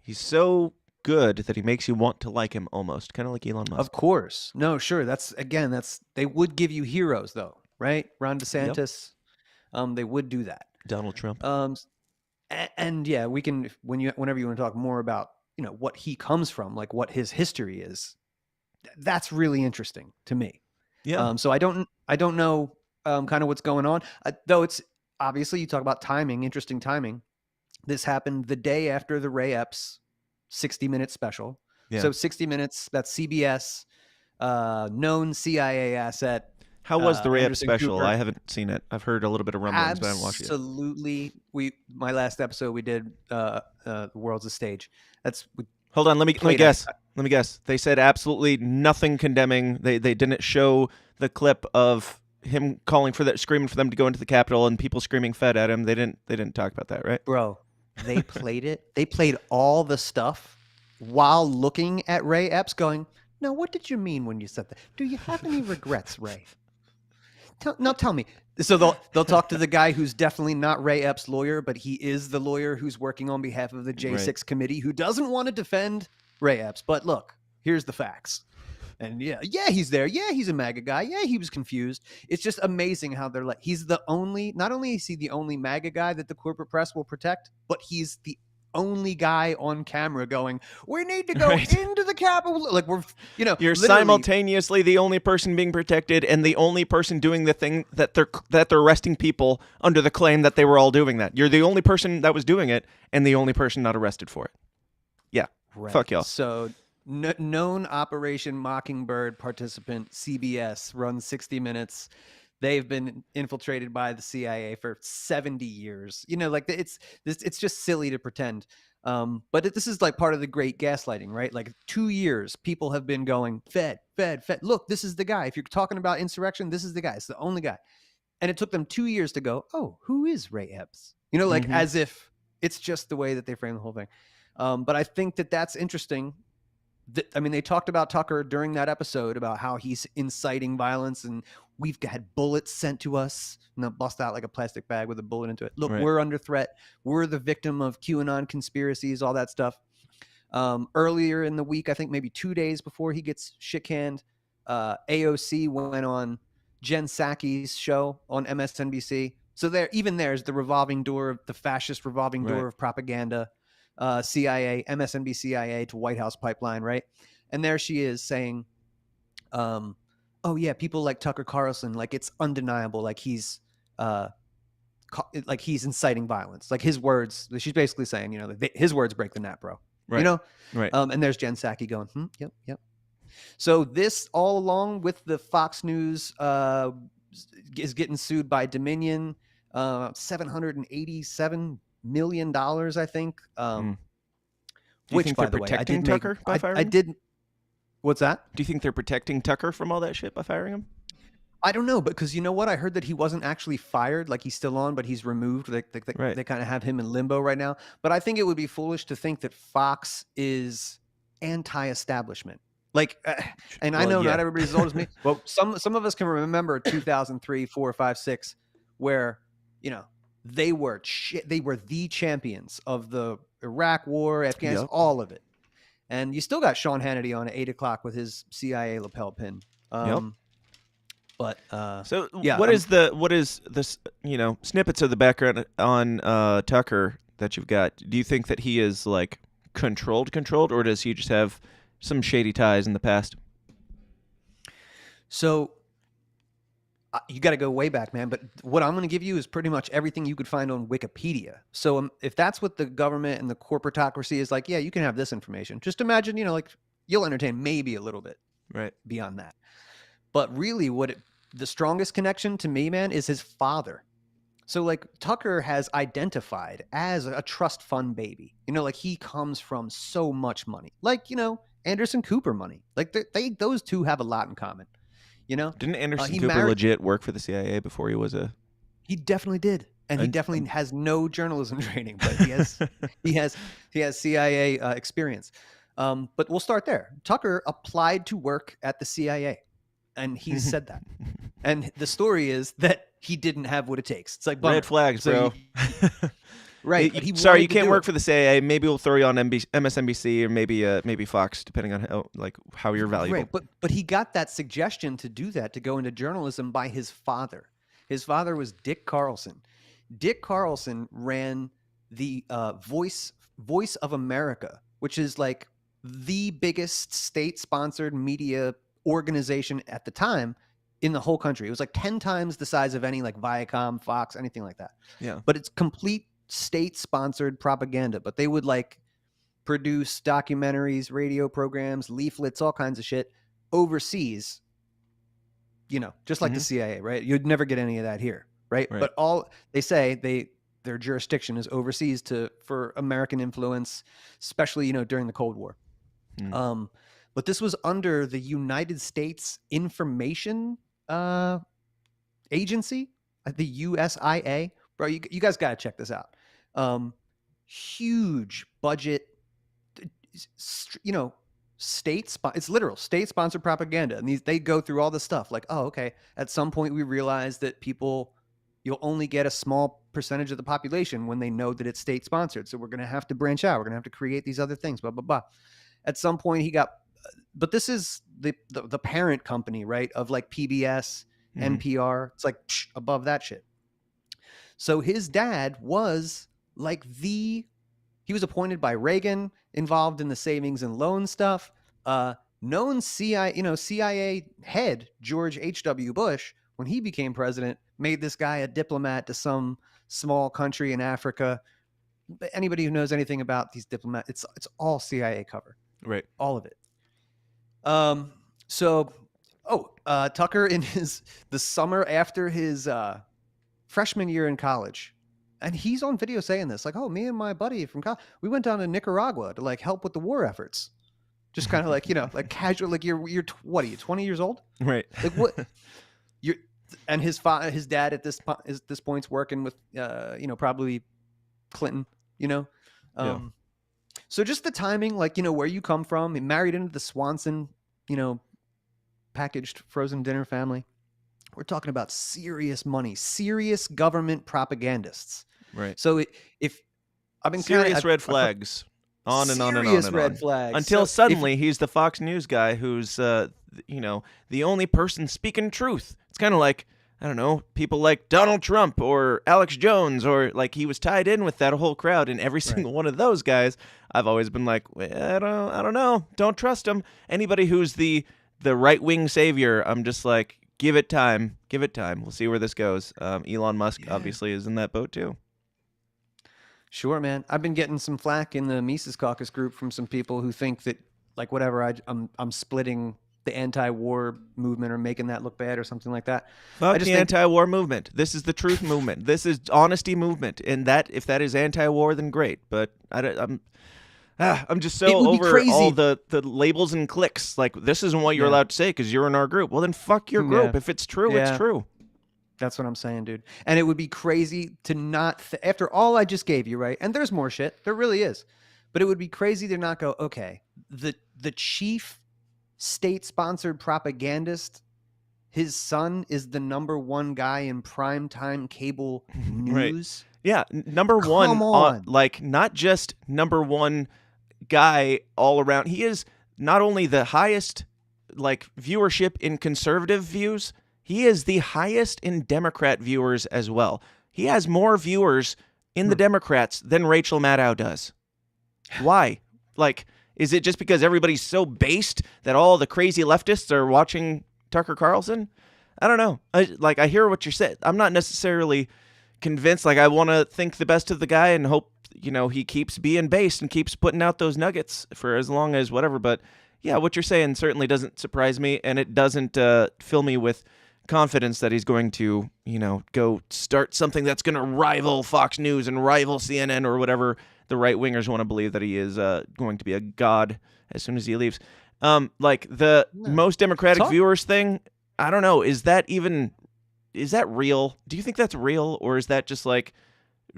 He's so good that he makes you want to like him almost, kind of like Elon Musk. Of course. No, sure. That's they would give you heroes though, right? Ron DeSantis. Yep. They would do that. Donald Trump. And yeah, we can whenever you want to talk more about, you know, what he comes from, like what his history is. that's really interesting to me. Yeah. So I don't know kind of what's going on. Though it's obviously, you talk about timing, interesting timing. This happened the day after the Ray Epps 60-minute special. Yeah. So 60 Minutes, that's CBS, known CIA asset. How was the Ray Epps Anderson special? Cooper. I haven't seen it. I've heard a little bit of rumblings, but I haven't watched it yet. Absolutely. My last episode we did The World's a Stage. Hold on, let me guess. Let me guess. They said absolutely nothing condemning. They didn't show the clip of him screaming for them to go into the Capitol and people screaming "Fed" at him. They didn't talk about that, right? Bro, they played it. They played all the stuff while looking at Ray Epps, going, "Now, what did you mean when you said that? Do you have any regrets, Ray? Tell me." So they'll talk to the guy who's definitely not Ray Epps' lawyer, but he is the lawyer who's working on behalf of the J6 committee, who doesn't want to defend Ray Epps. But look, here's the facts. And yeah, he's there. Yeah, he's a MAGA guy. Yeah, he was confused. It's just amazing how they're like, not only is he the only MAGA guy that the corporate press will protect, but he's the only guy on camera going, "We need to go into the Capitol." Like, you're simultaneously the only person being protected and the only person doing the thing that they're arresting people under the claim that they were all doing that. You're the only person that was doing it and the only person not arrested for it. Yeah. Right. Fuck y'all. So known Operation Mockingbird participant, CBS, runs 60 Minutes. They've been infiltrated by the CIA for 70 years. Like it's just silly to pretend. But this is like part of the great gaslighting, right? Like 2 years, people have been going, Fed. Look, this is the guy. If you're talking about insurrection, this is the guy. It's the only guy. And it took them 2 years to go, oh, who is Ray Epps? As if it's just the way that they frame the whole thing. But I think that's interesting. They talked about Tucker during that episode about how he's inciting violence and we've had bullets sent to us, and they'll bust out like a plastic bag with a bullet into it. Look, we're under threat. We're the victim of QAnon conspiracies, all that stuff. Earlier in the week, I think maybe 2 days before he gets shit canned, AOC went on Jen Psaki's show on MSNBC. So there's the revolving door, the fascist revolving door of propaganda. CIA, MSNBC CIA to White House pipeline, right? And there she is saying, oh yeah, people like Tucker Carlson, like it's undeniable, like he's inciting violence. Like his words, she's basically saying, his words break the net, bro. Right. Right. And there's Jen Psaki going, yep. So this all along with the Fox News is getting sued by Dominion, $787 million, I think. Do you think they're protecting Tucker by firing him? I didn't. What's that? Do you think they're protecting Tucker from all that shit by firing him? I don't know, because you know what? I heard that he wasn't actually fired, like he's still on, but he's removed. They kind of have him in limbo right now. But I think it would be foolish to think that Fox is anti-establishment. And I know not everybody's as old as me. Well, some of us can remember 2003, 4, 5, 6, where they were the champions of the Iraq War, Afghanistan, all of it. And you still got Sean Hannity on at 8 o'clock with his CIA lapel pin. But what is this? Snippets of the background on Tucker that you've got? Do you think that he is like controlled, or does he just have some shady ties in the past? So you got to go way back, man. But what I'm going to give you is pretty much everything you could find on Wikipedia. So if that's what the government and the corporatocracy is like, yeah, you can have this information. Just imagine, you'll entertain maybe a little bit beyond that. But really the strongest connection to me, man, is his father. So Tucker has identified as a trust fund baby. He comes from so much money. Anderson Cooper money. Those two have a lot in common. Didn't Anderson Cooper legit work for the CIA before he was a? He definitely did, and he definitely has no journalism training, but he has CIA experience. But we'll start there. Tucker applied to work at the CIA, and he said that. And the story is that he didn't have what it takes. It's like bummer. Red flags, bro. Right. Sorry, you can't work for the CIA. Maybe we'll throw you on MSNBC or maybe Fox, depending on how you're valuable. Right, but he got that suggestion to do that, to go into journalism by his father. His father was Dick Carlson. Dick Carlson ran the Voice of America, which is the biggest state-sponsored media organization at the time in the whole country. It was like 10 times the size of any like Viacom, Fox, anything like that. Yeah. But it's complete state-sponsored propaganda. But they would like produce documentaries, radio programs, leaflets, all kinds of shit overseas, you know, just like the CIA, right? You'd never get any of that here, right? But all they say, their jurisdiction is overseas for American influence, especially, you know, during the Cold War. But this was under the United States Information Agency, the USIA. Bro, you guys got to check this out. Huge budget, you know, it's literal state-sponsored propaganda. And they go through all this stuff like, oh, okay, at some point we realized that you'll only get a small percentage of the population when they know that it's state-sponsored. So we're going to have to branch out. We're going to have to create these other things, blah, blah, blah. At some point but this is the parent company, right, of like PBS, NPR. It's like above that shit. So his dad was like he was appointed by Reagan, involved in the savings and loan stuff. Known CIA head George H.W. Bush, when he became president, made this guy a diplomat to some small country in Africa. Anybody who knows anything about these diplomats, it's all CIA cover. Right. All of it. Tucker in the summer after his freshman year in college, and he's on video saying this, like, oh, me and my buddy from college, we went down to Nicaragua to like help with the war efforts. Just kind of like, you know, like casual, like you're what are you, 20 years old? Right. Like what and his dad at this point's working with, you know, probably Clinton, you know? So just the timing, like, you know, where you come from, he married into the Swanson, you know, packaged frozen dinner family. We're talking about serious money, serious government propagandists. Right. So if I've been serious red flags on and on and on serious and red on. flags. Until suddenly he's the Fox News guy who's, you know, the only person speaking truth. It's kind of like, I don't know, people like Donald Trump or Alex Jones, or like he was tied in with that whole crowd, and every single one of those guys, I've always been like, I don't know, don't trust him. Anybody who's the right-wing savior, I'm just like, give it time. We'll see where this goes. Elon Musk obviously is in that boat too. Sure, man. I've been getting some flack in the Mises Caucus group from some people who think that, like, whatever, I'm splitting the anti-war movement or making that look bad or something like that. Fuck the anti-war movement. This is the truth movement. This is honesty movement. And that, if that is anti-war, then great. But I'm just so over all the labels and clicks. Like, this isn't what you're allowed to say because you're in our group. Well, then fuck your group. If it's true, it's true. That's what I'm saying, dude. And it would be crazy to not, after all I just gave you, right? And there's more shit. There really is. But it would be crazy to not go, okay, the chief state-sponsored propagandist, his son is the #1 guy in primetime cable news. Right. Yeah, number one. Come on. Like, not just #1 guy all around. He is not only the highest, like, viewership in conservative views, he is the highest in Democrat viewers as well. He has more viewers in the Democrats than Rachel Maddow does. Why? Like, is it just because everybody's so based that all the crazy leftists are watching Tucker Carlson? I don't know. I hear what you're saying. I'm not necessarily convinced. Like, I want to think the best of the guy and hope, you know, he keeps being based and keeps putting out those nuggets for as long as whatever. But yeah, what you're saying certainly doesn't surprise me, and it doesn't fill me with confidence that he's going to, you know, go start something that's going to rival Fox News and rival CNN or whatever the right-wingers want to believe that he is going to be a god as soon as he leaves. Like the most Democratic viewers thing, I don't know. Is that real? Do you think that's real? Or is that just like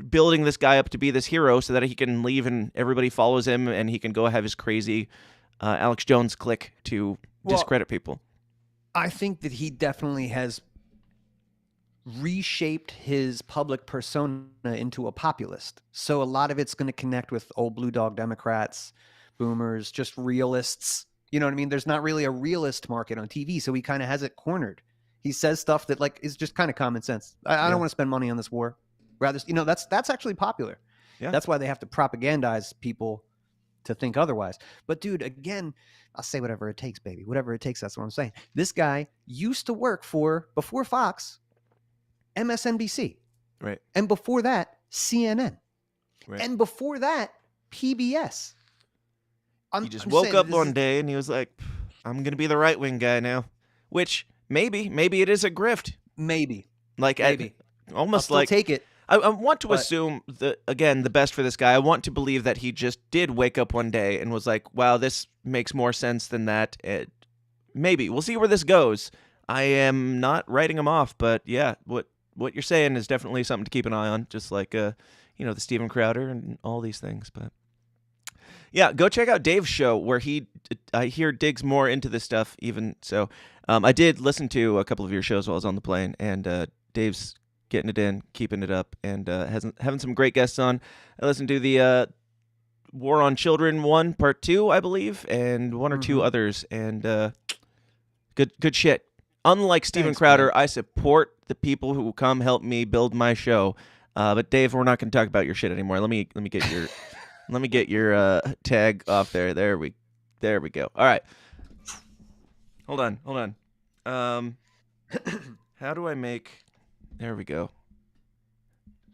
building this guy up to be this hero so that he can leave and everybody follows him and he can go have his crazy Alex Jones clique to discredit people? I think that he definitely has reshaped his public persona into a populist. So a lot of it's going to connect with old blue dog Democrats, boomers, just realists. You know what I mean? There's not really a realist market on TV, so he kind of has it cornered. He says stuff that like is just kind of common sense. I don't want to spend money on this war. Rather, you know, that's actually popular. Yeah. That's why they have to propagandize people to think otherwise. But dude, again, I'll say whatever it takes, baby. Whatever it takes. That's what I'm saying. This guy used to work for, before Fox, MSNBC. Right. And before that, CNN. Right. And before that, PBS. He just woke up one day and he was like, I'm going to be the right-wing guy now. Which, maybe it is a grift. Maybe. Like, maybe. Almost I'll like... take it. I want to assume, again, the best for this guy. I want to believe that he just did wake up one day and was like, wow, this makes more sense than that. Maybe. We'll see where this goes. I am not writing him off, but yeah, what you're saying is definitely something to keep an eye on, just like, the Steven Crowder and all these things. But yeah, go check out Dave's show where I hear digs more into this stuff even. So I did listen to a couple of your shows while I was on the plane, and Dave's getting it in, keeping it up, and having some great guests on. I listened to the War on Children 1, Part 2, I believe, and one or two others, and good shit. Unlike Steven Crowder, man. I support the people who come help me build my show. But Dave, we're not going to talk about your shit anymore. Let me get your let me get your tag off there. There we go. All right. Hold on. How do I make? There we go.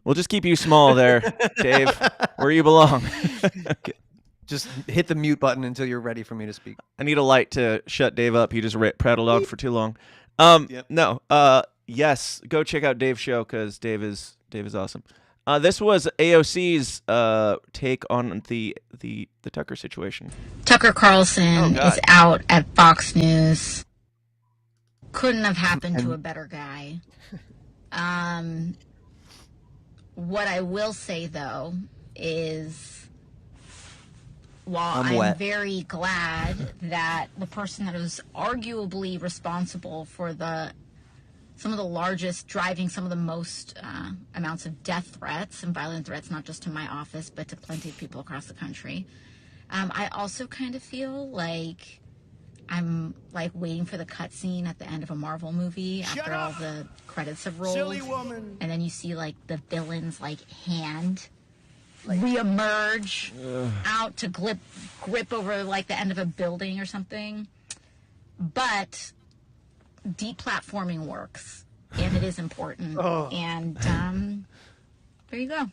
We'll just keep you small there, Dave, where you belong. Just hit the mute button until you're ready for me to speak. I need a light to shut Dave up. He just prattled on for too long. No. Yes, go check out Dave's show because Dave is awesome. This was AOC's take on the Tucker situation. Tucker Carlson is out at Fox News. Couldn't have happened to a better guy. What I will say, though, is while I'm very glad that the person that was arguably responsible for some of the largest, driving some of the most amounts of death threats and violent threats, not just to my office, but to plenty of people across the country, I also kind of feel like I'm like waiting for the cutscene at the end of a Marvel movie after all the credits have rolled. Silly woman. And then you see like the villain's like hand reemerge out to grip over like the end of a building or something. But deplatforming works, and it is important. And there you go.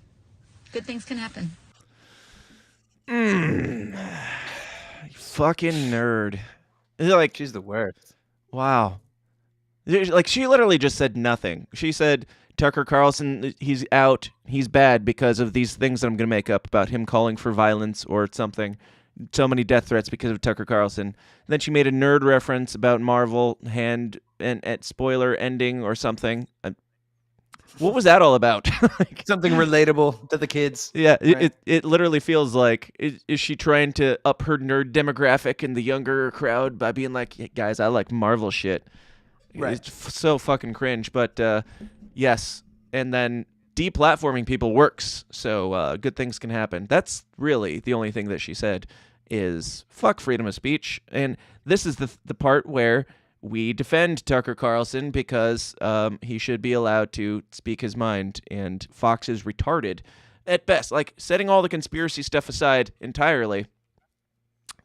Good things can happen. You fucking nerd. Like, she's the worst. Wow. Like, she literally just said nothing. She said, Tucker Carlson, he's out, he's bad because of these things that I'm going to make up about him calling for violence or something. So many death threats because of Tucker Carlson. And then she made a nerd reference about Marvel and at spoiler ending or something. What was that all about? Like, something relatable to the kids. Yeah, right? it literally feels like, is she trying to up her nerd demographic in the younger crowd by being like, hey, guys, I like Marvel shit. Right. It's so fucking cringe, but yes. And then deplatforming people works, so good things can happen. That's really the only thing that she said is fuck freedom of speech. And this is the part where we defend Tucker Carlson because he should be allowed to speak his mind, and Fox is retarded at best. Like, setting all the conspiracy stuff aside entirely,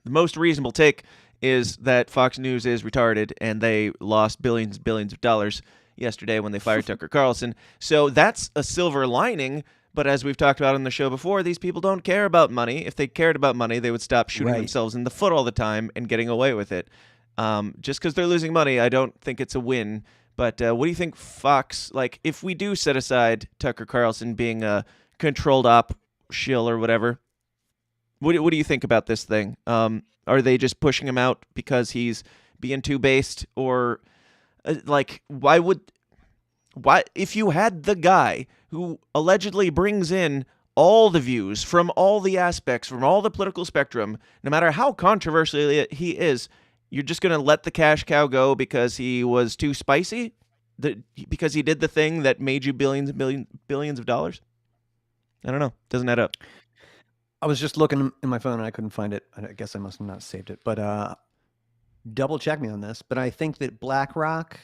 the most reasonable take is that Fox News is retarded, and they lost billions of dollars yesterday when they fired Tucker Carlson. So that's a silver lining. But as we've talked about on the show before, these people don't care about money. If they cared about money, they would stop shooting themselves in the foot all the time and getting away with it. Just because they're losing money, I don't think it's a win. But what do you think, Fox, like, if we do set aside Tucker Carlson being a controlled op shill or whatever, what do you think about this thing? Are they just pushing him out because he's being too based? Or, why if you had the guy who allegedly brings in all the views from all the aspects, from all the political spectrum, no matter how controversial he is, you're just going to let the cash cow go because he was too spicy? Because he did the thing that made you billions of dollars? I don't know. Doesn't add up. I was just looking in my phone and I couldn't find it. I guess I must have not saved it. But double check me on this. But I think that BlackRock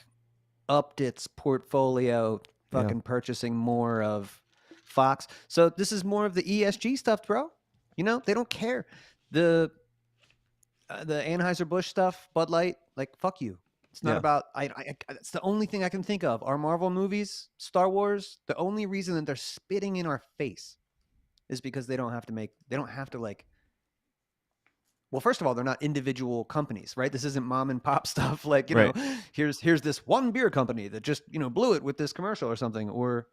upped its portfolio, purchasing more of Fox. So this is more of the ESG stuff, bro. You know, they don't care. The Anheuser-Busch stuff, Bud Light, like fuck you. It's not about. It's the only thing I can think of. Our Marvel movies, Star Wars. The only reason that they're spitting in our face is because they don't have to like. Well, first of all, they're not individual companies, right? This isn't mom and pop stuff. Like, you know, here's this one beer company that just, you know, blew it with this commercial or something. Or,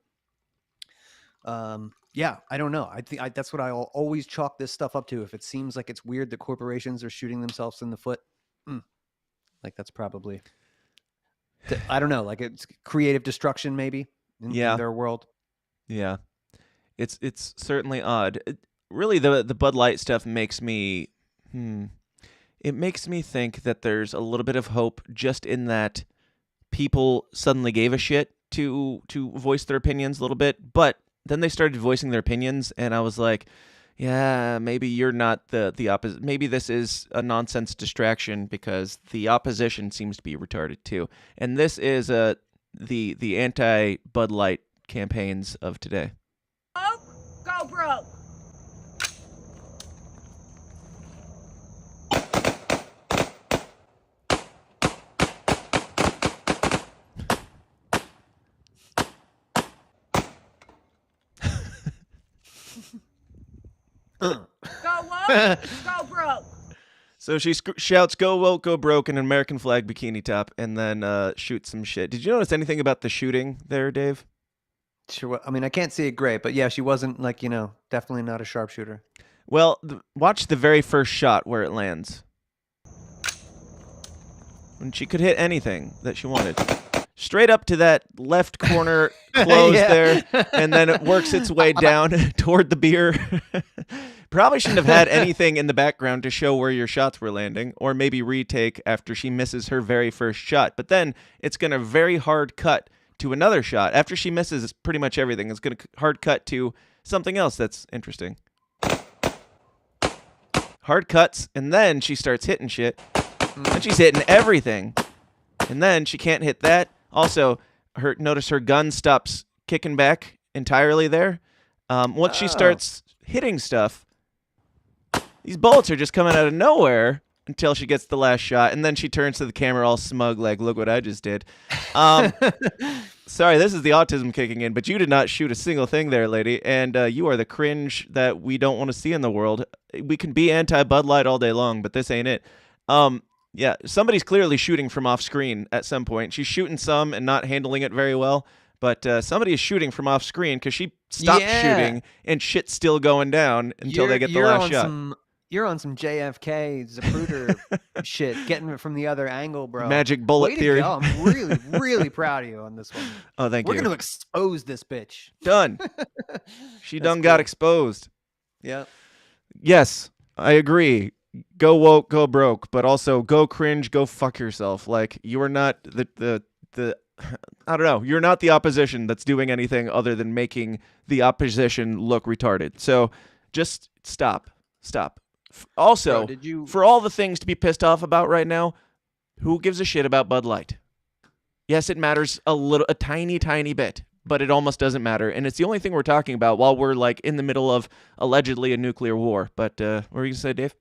yeah, I don't know. I think that's what I'll always chalk this stuff up to. If it seems like it's weird that corporations are shooting themselves in the foot, like that's probably, I don't know, like it's creative destruction maybe in their world. Yeah, it's certainly odd. Really, the Bud Light stuff makes me. It makes me think that there's a little bit of hope just in that people suddenly gave a shit to voice their opinions a little bit, but then they started voicing their opinions, and I was like, yeah, maybe you're not the opposite. Maybe this is a nonsense distraction because the opposition seems to be retarded too. And this is the anti-Bud Light campaigns of today. Go broke. Go woke, go broke. So she shouts, "Go woke, go broke," in an American flag bikini top, and then shoots some shit. Did you notice anything about the shooting there, Dave? Sure. I mean, I can't see it great, but yeah, she wasn't like, you know, definitely not a sharpshooter. Well, watch the very first shot where it lands. When she could hit anything that she wanted. Straight up to that left corner close there, and then it works its way down toward the beer. Probably shouldn't have had anything in the background to show where your shots were landing, or maybe retake after she misses her very first shot. But then it's going to very hard cut to another shot. After she misses pretty much everything, it's going to hard cut to something else that's interesting. Hard cuts, and then she starts hitting shit. And she's hitting everything. And then she can't hit that. Also, notice her gun stops kicking back entirely there. Once she starts hitting stuff, these bullets are just coming out of nowhere until she gets the last shot, and then she turns to the camera all smug, like, look what I just did. Sorry, this is the autism kicking in, but you did not shoot a single thing there, lady, and you are the cringe that we don't want to see in the world. We can be anti-Bud Light all day long, but this ain't it. Yeah, somebody's clearly shooting from off-screen at some point. She's shooting some and not handling it very well, but somebody is shooting from off-screen because she stopped shooting, and shit's still going down until they get the last shot. You're on some JFK Zapruder shit, getting it from the other angle, bro. Magic bullet Way theory. To go. I'm really, really proud of you on this one. Oh, thank you. you. We're going to expose this bitch. Done. She done got exposed. Yeah. Yes, I agree. Go woke, go broke, but also go cringe, go fuck yourself. Like, you are not the I don't know. You're not the opposition that's doing anything other than making the opposition look retarded. So just stop. Also, bro, for all the things to be pissed off about right now, who gives a shit about Bud Light? Yes, it matters a tiny, tiny bit, but it almost doesn't matter. And it's the only thing we're talking about while we're like in the middle of allegedly a nuclear war. But what were you going to say, Dave?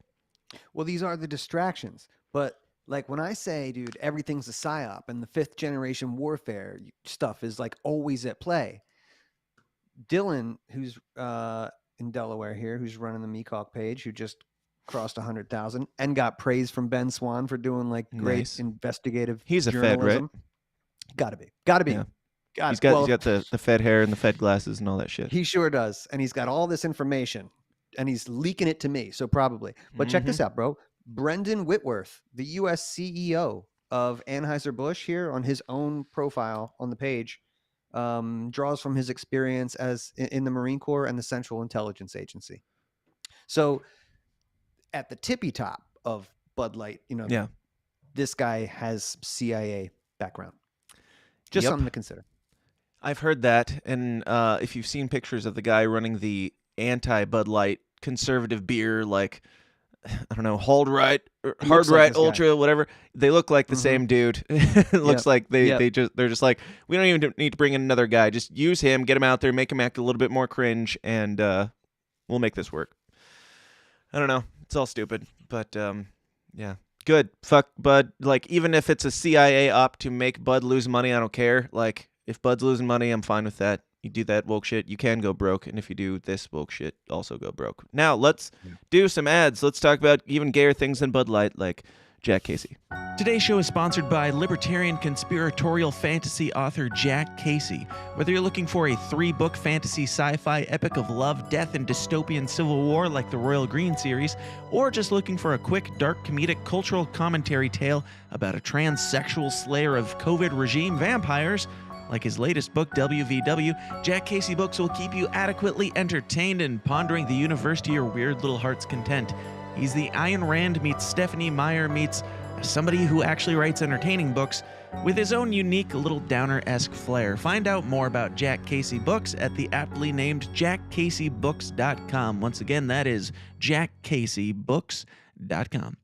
Well, these are the distractions. But like when I say, dude, everything's a psyop and the 5th generation warfare stuff is like always at play. Dylan, who's in Delaware here, who's running the Meecock page, who just crossed 100,000 and got praise from Ben Swan for doing like great investigative He's a journalism. Fed, right? Gotta be. Yeah. He's got the Fed hair and the Fed glasses and all that shit. He sure does. And he's got all this information and he's leaking it to me. So probably, but check this out, bro. Brendan Whitworth, the US CEO of Anheuser-Busch, here on his own profile on the page, draws from his experience as in the Marine Corps and the Central Intelligence Agency. So at the tippy top of Bud Light, you know, this guy has CIA background. Just something to consider. I've heard that. And if you've seen pictures of the guy running the anti-Bud Light conservative beer, like, I don't know, Hard Right Ultra, whatever. They look like the same dude. It looks like they're just like, we don't even need to bring in another guy. Just use him, get him out there, make him act a little bit more cringe, and we'll make this work. I don't know. It's all stupid. But yeah, good. Fuck Bud. Like, even if it's a CIA op to make Bud lose money, I don't care. Like, if Bud's losing money, I'm fine with that. You do that woke shit, you can go broke. And if you do this woke shit, also go broke. Now, let's do some ads. Let's talk about even gayer things than Bud Light, like Jack Casey. Today's show is sponsored by libertarian conspiratorial fantasy author Jack Casey. Whether you're looking for a 3-book fantasy sci-fi epic of love, death, and dystopian civil war like the Royal Green series, or just looking for a quick, dark, comedic, cultural commentary tale about a transsexual slayer of COVID regime vampires, like his latest book, WVW, Jack Casey Books will keep you adequately entertained and pondering the universe to your weird little heart's content. He's the Ayn Rand meets Stephanie Meyer meets somebody who actually writes entertaining books with his own unique little downer-esque flair. Find out more about Jack Casey Books at the aptly named jackcaseybooks.com. Once again, that is jackcaseybooks.com.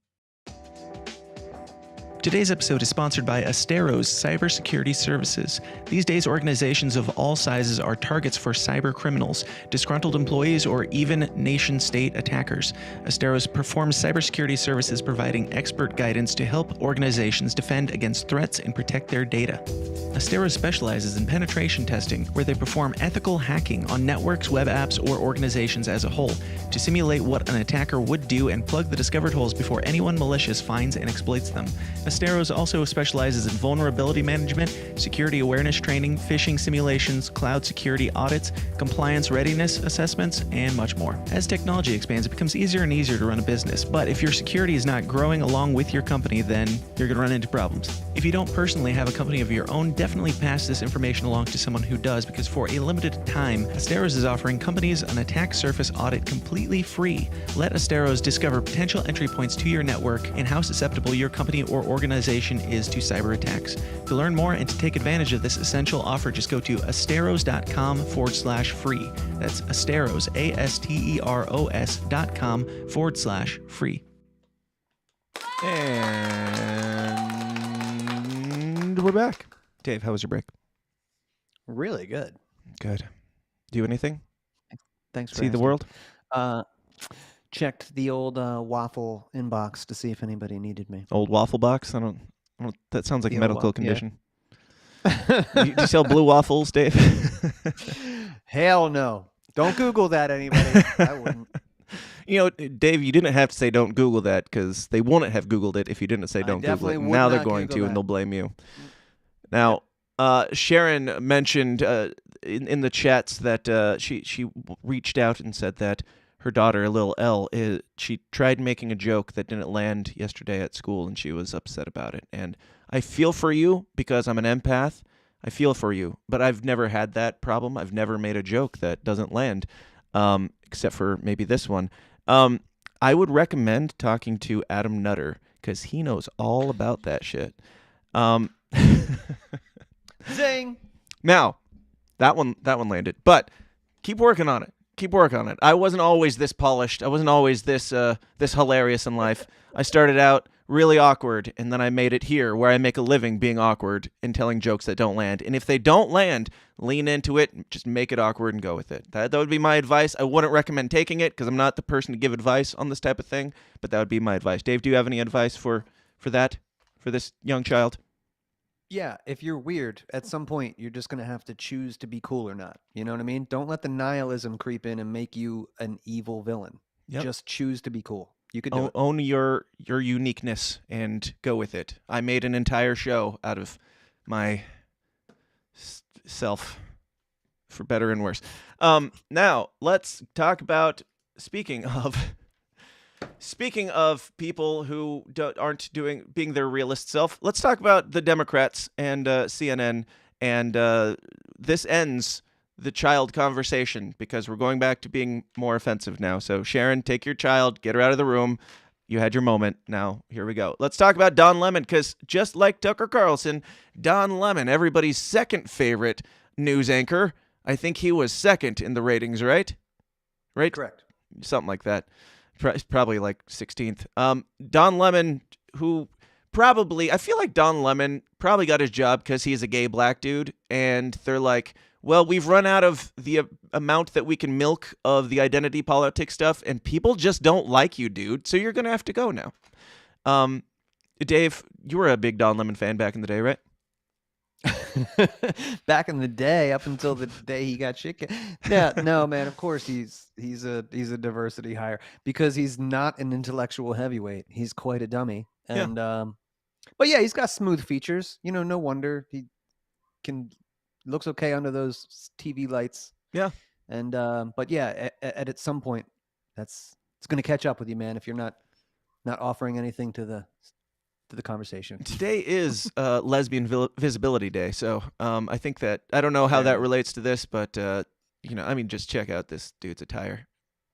Today's episode is sponsored by Astero's Cybersecurity Services. These days, organizations of all sizes are targets for cyber criminals, disgruntled employees, or even nation-state attackers. Astero's performs cybersecurity services providing expert guidance to help organizations defend against threats and protect their data. Astero specializes in penetration testing, where they perform ethical hacking on networks, web apps, or organizations as a whole to simulate what an attacker would do and plug the discovered holes before anyone malicious finds and exploits them. Asteros also specializes in vulnerability management, security awareness training, phishing simulations, cloud security audits, compliance readiness assessments, and much more. As technology expands, it becomes easier and easier to run a business, but if your security is not growing along with your company, then you're going to run into problems. If you don't personally have a company of your own, definitely pass this information along to someone who does, because for a limited time, Asteros is offering companies an attack surface audit completely free. Let Asteros discover potential entry points to your network and how susceptible your company or organization is to cyber attacks. To learn more and to take advantage of this essential offer, just go to asteros.com/free. That's Asteros, ASTEROS.com/free. And we're back. Dave, how was your break? Really good. Good. Do anything? Thanks for See the asking. world? Checked the old waffle inbox to see if anybody needed me. Old waffle box? I don't that sounds like a The old medical condition. Yeah. Do you sell blue waffles, Dave? Hell no. Don't Google that, anybody. I wouldn't. You know, Dave, you didn't have to say don't Google that, because they wouldn't have Googled it if you didn't say don't Google it. would Now they're not going Google to, that. and they'll blame you. Now, Sharon mentioned in the chats that she reached out and said that her daughter, little Elle, she tried making a joke that didn't land yesterday at school, and she was upset about it. And I feel for you, because I'm an empath. I feel for you, but I've never had that problem. I've never made a joke that doesn't land, except for maybe this one. I would recommend talking to Adam Nutter, because he knows all about that shit. Zing. Now, that one landed, but keep working on it. Keep working on it. I wasn't always this polished. I wasn't always this hilarious in life. I started out really awkward, and then I made it here, where I make a living being awkward and telling jokes that don't land. And if they don't land, lean into it, just make it awkward and go with it. That would be my advice. I wouldn't recommend taking it, because I'm not the person to give advice on this type of thing, but that would be my advice. Dave, do you have any advice for this young child? Yeah, if you're weird, at some point, you're just going to have to choose to be cool or not. You know what I mean? Don't let the nihilism creep in and make you an evil villain. Yep. Just choose to be cool. You could do it. Own your uniqueness and go with it. I made an entire show out of my self, for better and worse. Now, let's talk about, speaking of people who aren't being their realist self, let's talk about the Democrats and CNN. And this ends the child conversation, because we're going back to being more offensive now. So Sharon, take your child, get her out of the room. You had your moment. Now, here we go. Let's talk about Don Lemon, because just like Tucker Carlson, Don Lemon, everybody's second favorite news anchor, I think he was second in the ratings, right? Right? Correct. Something like that. Probably like 16th. Don Lemon, who I feel like Don Lemon probably got his job because he's a gay black dude, and they're like, well, we've run out of the amount that we can milk of the identity politics stuff, and people just don't like you, dude. So you're going to have to go now. Dave, you were a big Don Lemon fan back in the day, right? Back in the day, up until the day he got shit. Yeah, no, man. Of course, he's a diversity hire because he's not an intellectual heavyweight. He's quite a dummy, and but yeah, he's got smooth features. You know, no wonder he looks okay under those TV lights. Yeah, and but yeah, at some point, it's going to catch up with you, man. If you're not offering anything to the conversation. Today is Lesbian Visibility Day, so I think that I don't know how that relates to this, but just check out this dude's attire.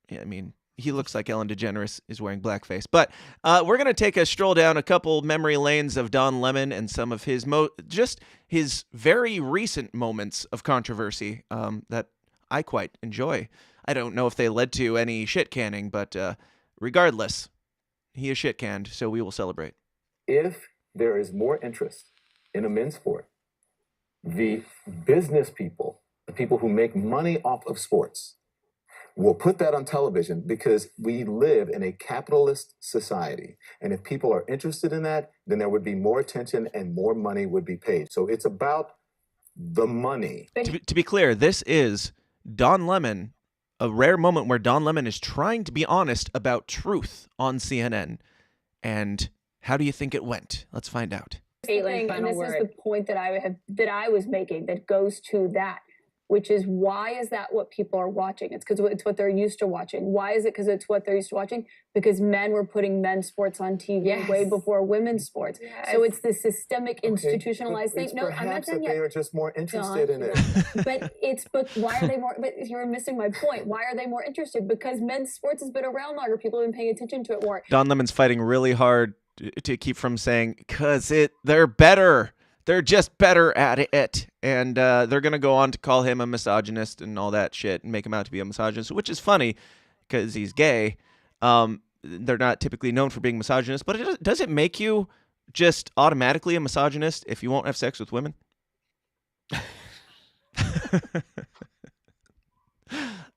Yeah, I mean, he looks like Ellen DeGeneres is wearing blackface. But we're gonna take a stroll down a couple memory lanes of Don Lemon and some of his his very recent moments of controversy that I quite enjoy. I don't know if they led to any shit canning, but regardless, he is shit canned, so we will celebrate. If there is more interest in a men's sport, the business people, the people who make money off of sports, will put that on television because we live in a capitalist society. And if people are interested in that, then there would be more attention and more money would be paid. So it's about the money. To be clear, this is Don Lemon, a rare moment where Don Lemon is trying to be honest about truth on CNN. And how do you think it went? Let's find out. And this is the point that I was making that goes to that, which is why is that what people are watching? It's because it's what they're used to watching. Why is it because it's what they're used to watching? Because men were putting men's sports on TV way before women's sports. Yes. So it's this systemic, institutionalized thing. No, I'm not done yet. They are just more interested in it. But why are they more? But you're missing my point. Why are they more interested? Because men's sports has been around longer. People have been paying attention to it more. Don Lemon's fighting really hard to keep from saying, because they're better. They're just better at it. And they're going to go on to call him a misogynist and all that shit and make him out to be a misogynist, which is funny because he's gay. They're not typically known for being misogynist, but does it make you just automatically a misogynist if you won't have sex with women?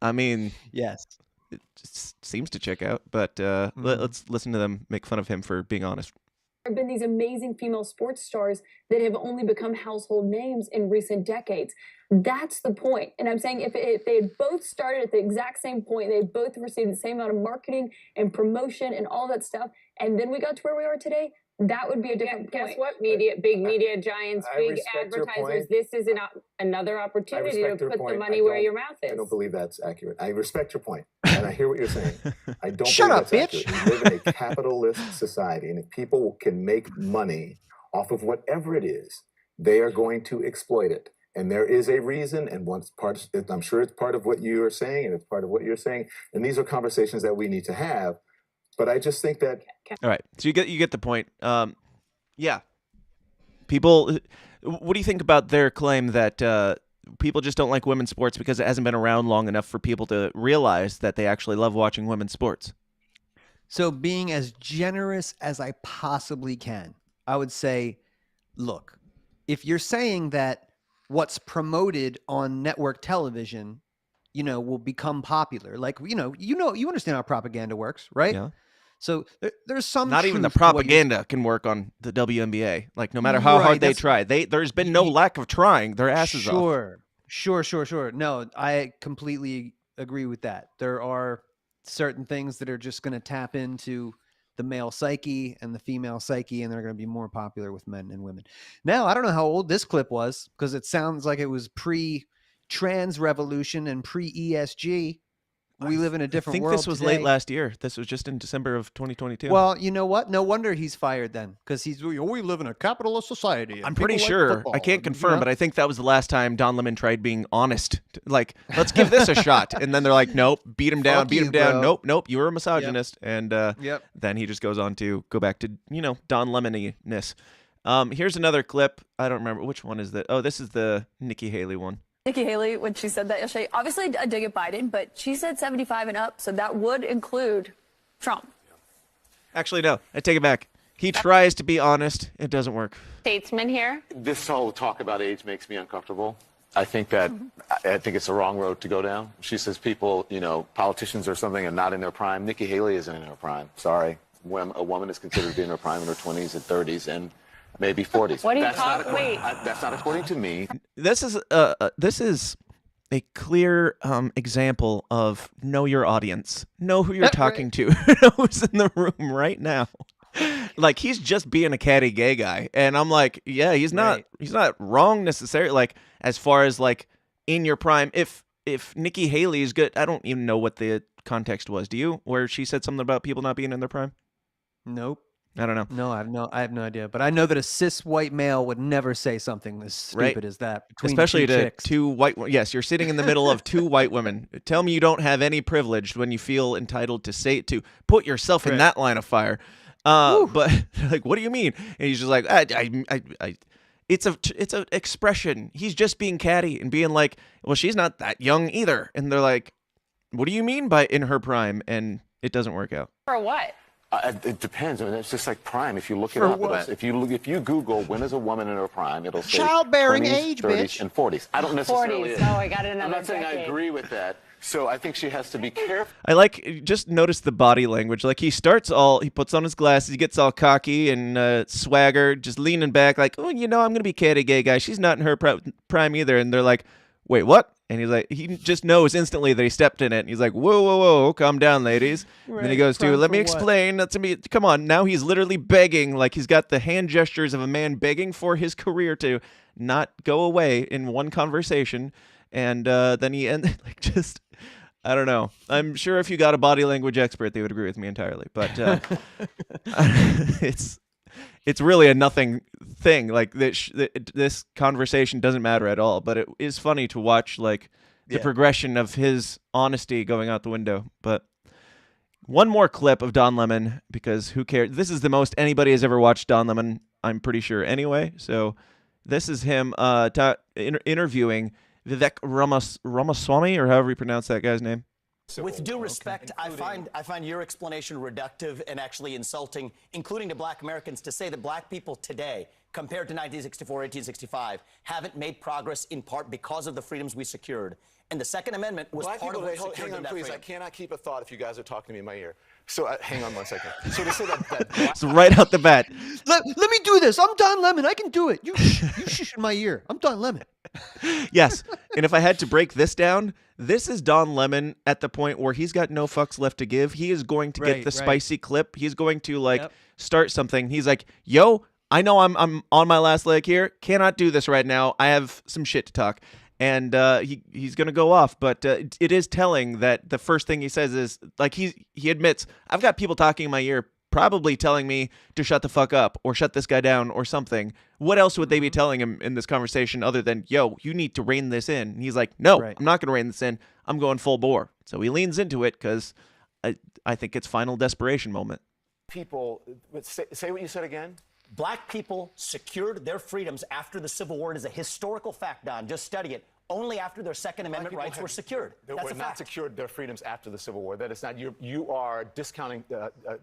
I mean, yes. It just seems to check out, but let's listen to them make fun of him for being honest. There have been these amazing female sports stars that have only become household names in recent decades. That's the point. And I'm saying if they had both started at the exact same point, they both received the same amount of marketing and promotion and all that stuff, and then we got to where we are today, that would be a different point. Guess what? Big media giants, big advertisers. This is another opportunity to put the money where your mouth is. I don't believe that's accurate. I respect your point, and I hear what you're saying. I don't Shut believe up, that's bitch. accurate. We live in a capitalist society, and if people can make money off of whatever it is, they are going to exploit it. And there is a reason, and I'm sure it's part of what you are saying, and it's part of what you're saying. And these are conversations that we need to have. But I just think that. All right, so you get the point. Yeah, people. What do you think about their claim that people just don't like women's sports because it hasn't been around long enough for people to realize that they actually love watching women's sports? So, being as generous as I possibly can, I would say, look, if you're saying that what's promoted on network television, will become popular, like you understand how propaganda works, right? Yeah. So there's some not even the propaganda can work on the WNBA. Like no matter how hard they try, there's been no lack of trying their asses off. Sure. No, I completely agree with that. There are certain things that are just going to tap into the male psyche and the female psyche, and they're going to be more popular with men and women. Now, I don't know how old this clip was because it sounds like it was pre-trans revolution and pre-ESG. We live in a different world. I think this was late last year. This was just in December of 2022. Well, you know what? No wonder he's fired then, because we live in a capitalist society. I'm pretty sure. I can't confirm, but I think that was the last time Don Lemon tried being honest. Like, let's give this a shot. And then they're like, nope, beat him down. Bro. Nope, you were a misogynist. Yep. And then he just goes on to go back to, Don Lemon-ness. Here's another clip. I don't remember. Which one is that? Oh, this is the Nikki Haley one. Nikki Haley, when she said that yesterday, obviously a dig at Biden, but she said 75 and up, so that would include Trump. Actually, no, I take it back. He tries to be honest. It doesn't work. Statesman here. This whole talk about age makes me uncomfortable. I think it's the wrong road to go down. She says people, politicians or something are not in their prime. Nikki Haley isn't in her prime. Sorry. When a woman is considered to be in her prime in her 20s and 30s and maybe 40s. What are you talking? Wait. That's not according to me. This is a clear example of know your audience. Know who you're talking to. Know who's in the room right now. Like, he's just being a catty gay guy. And I'm like, yeah, he's not wrong necessarily. Like, as far as like in your prime, if Nikki Haley is good, I don't even know what the context was. Do you? Where she said something about people not being in their prime? Nope. I don't know. No, I have no idea. But I know that a cis white male would never say something as stupid as that. Especially to chicks. two white. Yes, you're sitting in the middle of two white women. Tell me you don't have any privilege when you feel entitled to say it to. Put yourself in that line of fire. But like, what do you mean? And he's just like, it's a expression. He's just being catty and being like, well, she's not that young either. And they're like, what do you mean by in her prime? And it doesn't work out. For what? It depends. I mean, it's just like prime. If you look it up, if you Google when is a woman in her prime, it'll say childbearing 20s, age, 30s, bitch. and 40s. I don't necessarily. 40s. Oh, I got another. I'm not saying decade. I agree with that. So I think she has to be careful. I like, just notice the body language. Like, he puts on his glasses, he gets all cocky and swagger, just leaning back like, oh, I'm going to be catty gay guy. She's not in her prime either. And they're like, wait, what? And he's like, he just knows instantly that he stepped in it. And he's like, whoa, calm down, ladies. Right. And then he goes to, let me explain. That's me. Come on. Now he's literally begging. Like, he's got the hand gestures of a man begging for his career to not go away in one conversation. And then he ends, like, just, I don't know. I'm sure if you got a body language expert, they would agree with me entirely. But it's really a nothing thing. Like, this conversation doesn't matter at all. But it is funny to watch, like, the progression of his honesty going out the window. But one more clip of Don Lemon, because who cares? This is the most anybody has ever watched Don Lemon, I'm pretty sure, anyway. So this is him interviewing Vivek Ramaswamy, or however you pronounce that guy's name. With due respect, I find your explanation reductive and actually insulting, including to black Americans, to say that black people today, compared to 1964, 1865, haven't made progress in part because of the freedoms we secured. And the Second Amendment was part of what secured hang on, that please. freedom. I cannot keep a thought if you guys are talking to me in my ear. So hang on one second. So to say that So right out the bat. Let me do this. I'm Don Lemon. I can do it. You shush in my ear. I'm Don Lemon. Yes. And if I had to break this down, this is Don Lemon at the point where he's got no fucks left to give. He is going to get the spicy clip. He's going to start something. He's like, yo, I know I'm on my last leg here. Cannot do this right now. I have some shit to talk. And he's going to go off. But it is telling that the first thing he says is, like, he admits, I've got people talking in my ear probably telling me to shut the fuck up or shut this guy down or something. What else would they be telling him in this conversation other than, yo, you need to rein this in? And he's like, no, I'm not going to rein this in. I'm going full bore. So he leans into it because I think it's final desperation moment. people, say what you said again. Black people secured their freedoms after the Civil War. It is a historical fact, Don. Just study it. Only after their Second Amendment rights were secured. They were not secured their freedoms after the Civil War. That is not, you are discounting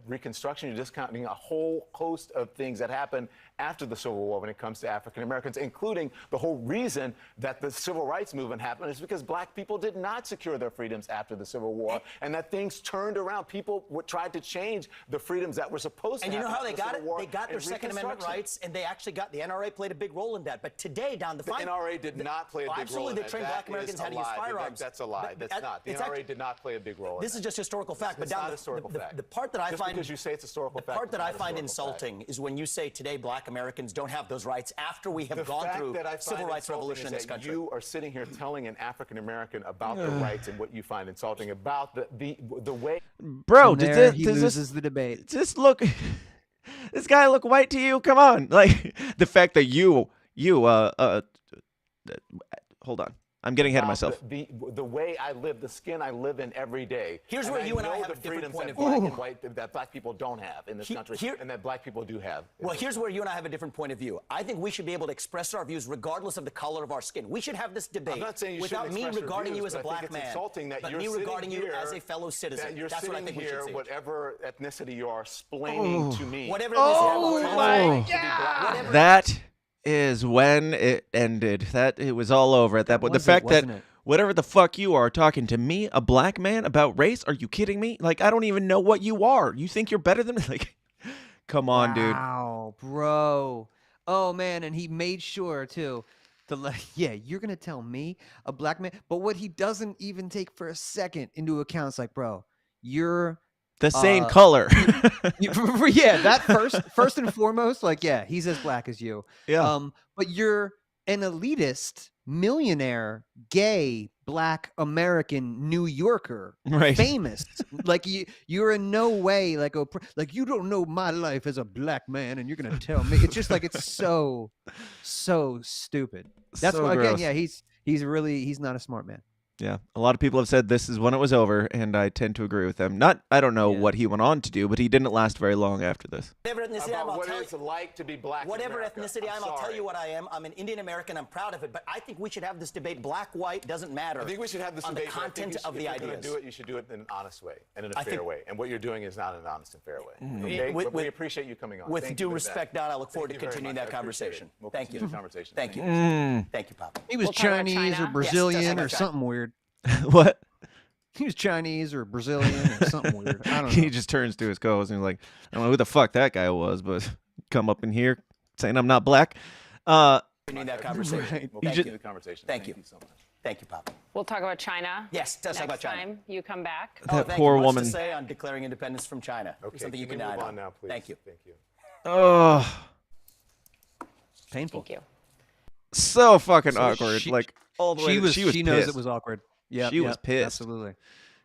Reconstruction. You're discounting a whole host of things that happened after the Civil War when it comes to African Americans, including the whole reason that the Civil Rights Movement happened is because black people did not secure their freedoms after the Civil War, and that things turned around. People tried to change the freedoms that were supposed to happen. And you know how they got it? They got their Second Amendment rights, and they actually got, the NRA played a big role in that. But today, Don, the NRA did not play a big role in that. They trained black Americans how to use firearms. That's a lie. That's not. The NRA did not play a big role in that. This is just historical fact. It's not historical fact. The part that I just find... because you say it's historical fact. The part that I find insulting is when you say today black Americans don't have those rights after we have gone through civil rights revolution in this country. You are sitting here telling an African American about the rights and what you find insulting about the way. Bro, does this the debate? Just look. This guy look white to you? Come on, like the fact that you hold on. I'm getting ahead of myself. The way I live, the skin I live in every day. Here's where you and I have a different point of view. Black and white that black people don't have in this country, and that black people do have. Well, here's where you and I have a different point of view. I think we should be able to express our views regardless of the color of our skin. We should have this debate I'm not saying you without me regarding you as a black man, but me regarding you as a fellow citizen. That's what I think we should see. Whatever ethnicity you are explaining to me. Whatever that is when it ended. That it was all over at that point. The fact that whatever the fuck you are talking to me, a black man, about race, are you kidding me? Like, I don't even know what you are. You think you're better than me? Like, come on, dude. Wow, bro. Oh man, and he made sure too to yeah, you're gonna tell me, a black man. But what he doesn't even take for a second into account is like, bro, you're the same color. Yeah, that first and foremost, like, yeah, he's as black as you. Yeah. But you're an elitist, millionaire, gay, black American New Yorker, right? Famous. Like you're in no way like you don't know my life as a black man, and you're gonna tell me. It's just like it's so stupid. That's So why again, gross. yeah, he's not a smart man. Yeah, a lot of people have said this is when it was over, and I tend to agree with them. I don't know what he went on to do, but he didn't last very long after this. Whatever ethnicity I am, I'll what tell it's you. like to be black in Whatever America. ethnicity I am, I'll tell you what I am. I'm an Indian American. I'm proud of it. But I think we should have this debate. Black, white, doesn't matter. I think we should have this on debate. the content of the If you're ideas. do it, you should do it in an honest way and in a fair way. And what you're doing is not an honest and fair way. Mm. Okay? With- But we with- appreciate you coming on. With Thank due you for respect, that. Don, I look forward to Thank you very continuing much. that I appreciate conversation. it. We'll Thank you. continue the conversation. Thank you. Mm. Papa. He was We'll talk about Chinese or China. Brazilian Yes, or talk about something weird. What? He was Chinese or Brazilian or something weird. I don't know. He just turns to his co-host and he's like, I don't know who the fuck that guy was, but come up in here saying I'm not black. Continue that conversation. Right. We'll You continue just- the conversation. Thank you. so much. Thank you, Papa. We'll talk about China. Yes, let's talk about Next China. time you come back. That thank poor you. What's woman. to say on declaring independence from China? Okay, Something you can can we add move on now, please? Thank you. Thank you. Oh, Painful. Thank you. so fucking So awkward. Like all the way. She She knows pissed. it was awkward. Yeah, She was pissed. Absolutely.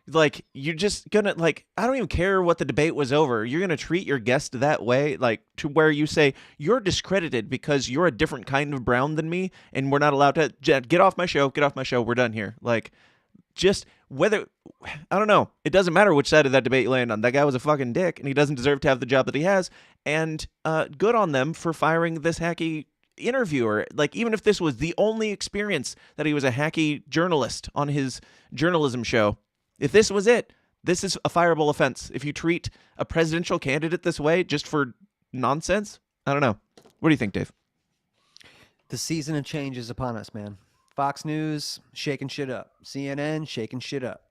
Like, you're just gonna, like, I don't even care what the debate was over. You're gonna treat your guest that way, like, to where you say you're discredited because you're a different kind of brown than me, and we're not allowed to get off my show. Get off my show. We're done here. Like, just whether I don't know. It doesn't matter which side of that debate you land on. That guy was a fucking dick, and he doesn't deserve to have the job that he has. And good on them for firing this hacky interviewer. Like, even if this was the only experience that he was a hacky journalist on his journalism show. If this was it, this is a fireable offense. If you treat a presidential candidate this way just for nonsense, I don't know. What do you think, Dave? The season of change is upon us, man. Fox News shaking shit up. CNN shaking shit up.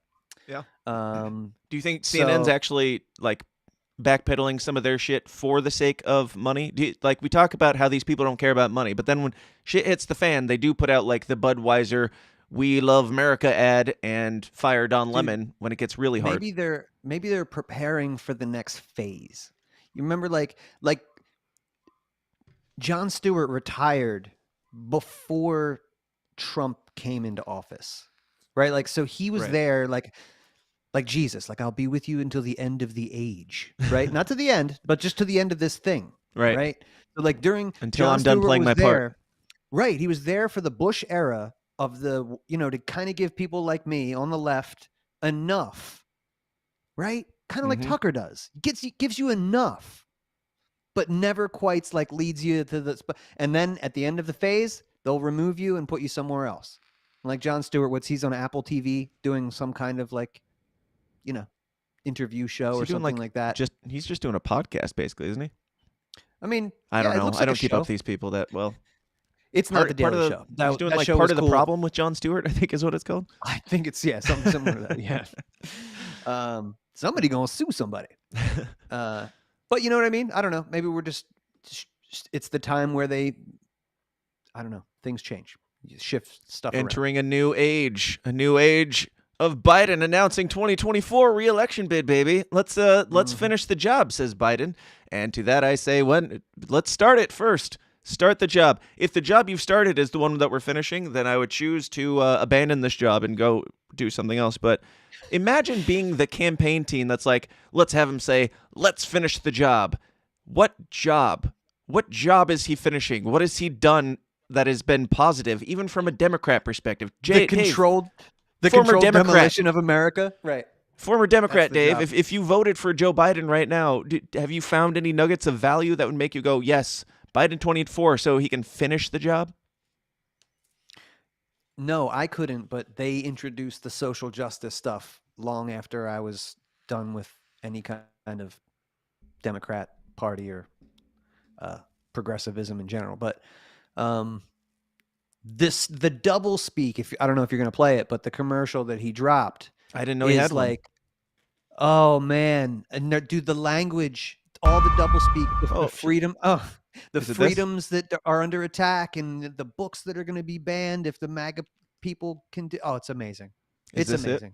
Yeah. Do you think CNN's actually like backpedaling some of their shit for the sake of money? Like, we talk about how these people don't care about money, but then when shit hits the fan, they do put out like the Budweiser "We Love America" ad and fire Don Lemon when it gets really hard. Maybe they're preparing for the next phase. You remember like Jon Stewart retired before Trump came into office. Right? Like, so he was Right. there like Jesus, like, I'll be with you until the end of the age, right? Not to the end, but just to the end of this thing. Right. Right. So like Until Jon I'm done Stewart playing was my there, part. Right. He was there for the Bush era of the, to kind of give people like me on the left enough, right? Kind of like Tucker does. Gives you enough, but never quite like leads you to the spot. And then at the end of the phase, they'll remove you and put you somewhere else. Like Jon Stewart, he's on Apple TV doing some kind of like, interview show or something like that. He's just doing a podcast, basically, isn't he? I mean, I don't it know. looks I like don't a keep show. up these people that well. It's not the Daily Show. He's doing that like show part was of the cool. problem with Jon Stewart, I think is what it's called. I think it's something similar to that. Yeah. Somebody gonna sue somebody. But you know what I mean? I don't know. Maybe we're just it's the time where I don't know. Things change. You shift stuff around. Entering a new age of Biden announcing 2024 re-election bid, baby. Let's finish the job, says Biden. And to that I say, let's start it first. Start the job. If the job you've started is the one that we're finishing, then I would choose to abandon this job and go do something else. But imagine being the campaign team that's like, let's have him say, let's finish the job. What job? What job is he finishing? What has he done that has been positive, even from a Democrat perspective? The controlled demolition of America. Right. Former Democrat, That's the Dave, job. if you voted for Joe Biden right now, have you found any nuggets of value that would make you go, yes, Biden 24, so he can finish the job? No, I couldn't, but they introduced the social justice stuff long after I was done with any kind of Democrat Party or progressivism in general. But The double speak, if I don't know if you're going to play it, but the commercial that he dropped, I didn't know he had one. like, oh man, and dude, the language, all the double speak, the freedom, the freedoms that are under attack, and the books that are going to be banned if the MAGA people can do. Oh, it's amazing. It's amazing.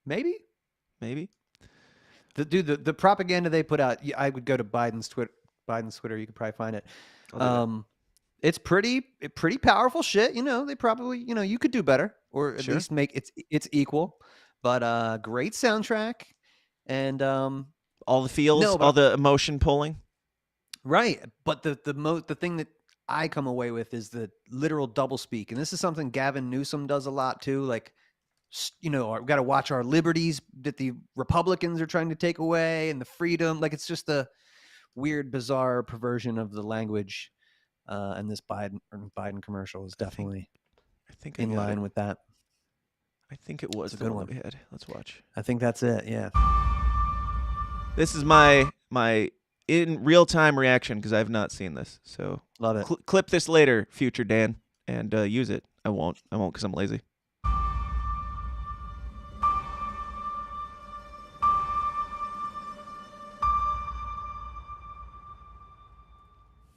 Maybe. The propaganda they put out. I would go to Biden's Twitter. You could probably find it. It's pretty powerful shit. They probably, you could do better, or at least make it's equal. But great soundtrack, and all the feels, all the emotion pulling. Right, but the thing that I come away with is the literal double speak, and this is something Gavin Newsom does a lot too. Like, we've got to watch our liberties that the Republicans are trying to take away, and the freedom. Like, it's just a weird, bizarre perversion of the language. And this Biden commercial is definitely in line with that. I think it was a good one. We had. Let's watch. I think that's it. Yeah. This is my in real time reaction because I've not seen this. So love it. Clip this later, future Dan, and use it. I won't because I'm lazy.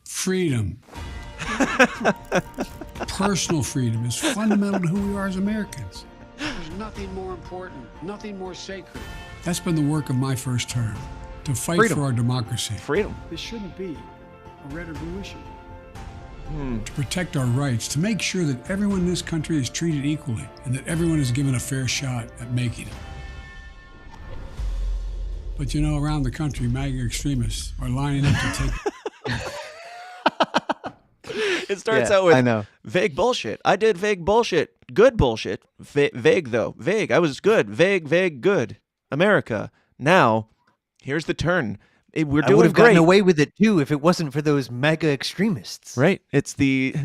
Freedom. Personal freedom is fundamental to who we are as Americans. There's nothing more important, nothing more sacred. That's been the work of my first term, to fight for our democracy. Freedom. This shouldn't be a red or blue issue. To protect our rights, to make sure that everyone in this country is treated equally and that everyone is given a fair shot at making it. But around the country, MAGA extremists are lining up to take... It starts out with vague bullshit. I did vague bullshit. Good bullshit. Vague, though. Vague. I was good. Vague, good. America. Now, here's the turn. We're doing great. I would have gotten away with it, too, if it wasn't for those MAGA extremists. Right. It's the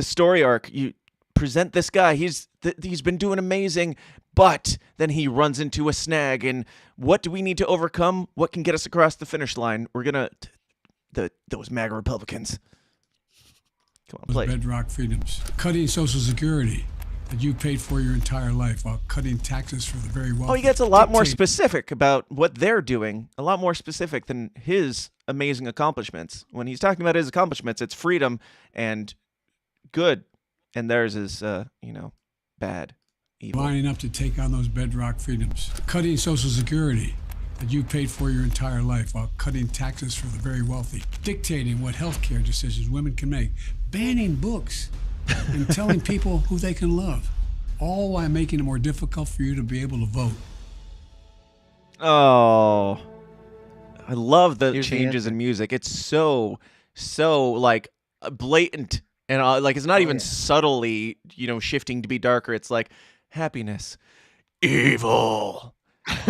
story arc. You present this guy. He's been doing amazing, but then he runs into a snag. And what do we need to overcome? What can get us across the finish line? We're going to... Those MAGA Republicans. Come on, play. Bedrock freedoms. Cutting Social Security that you paid for your entire life while cutting taxes for the very wealthy. Oh, he gets a lot more specific about what they're doing, a lot more specific than his amazing accomplishments. When he's talking about his accomplishments, it's freedom and good, and theirs is, bad, evil. Lining up to take on those bedrock freedoms. Cutting Social Security that you paid for your entire life while cutting taxes for the very wealthy. Dictating what healthcare decisions women can make. Banning books and telling people who they can love, all while making it more difficult for you to be able to vote. Oh, I love the changes in music. It's so like blatant, and like it's not even subtly, shifting to be darker. It's like happiness, evil,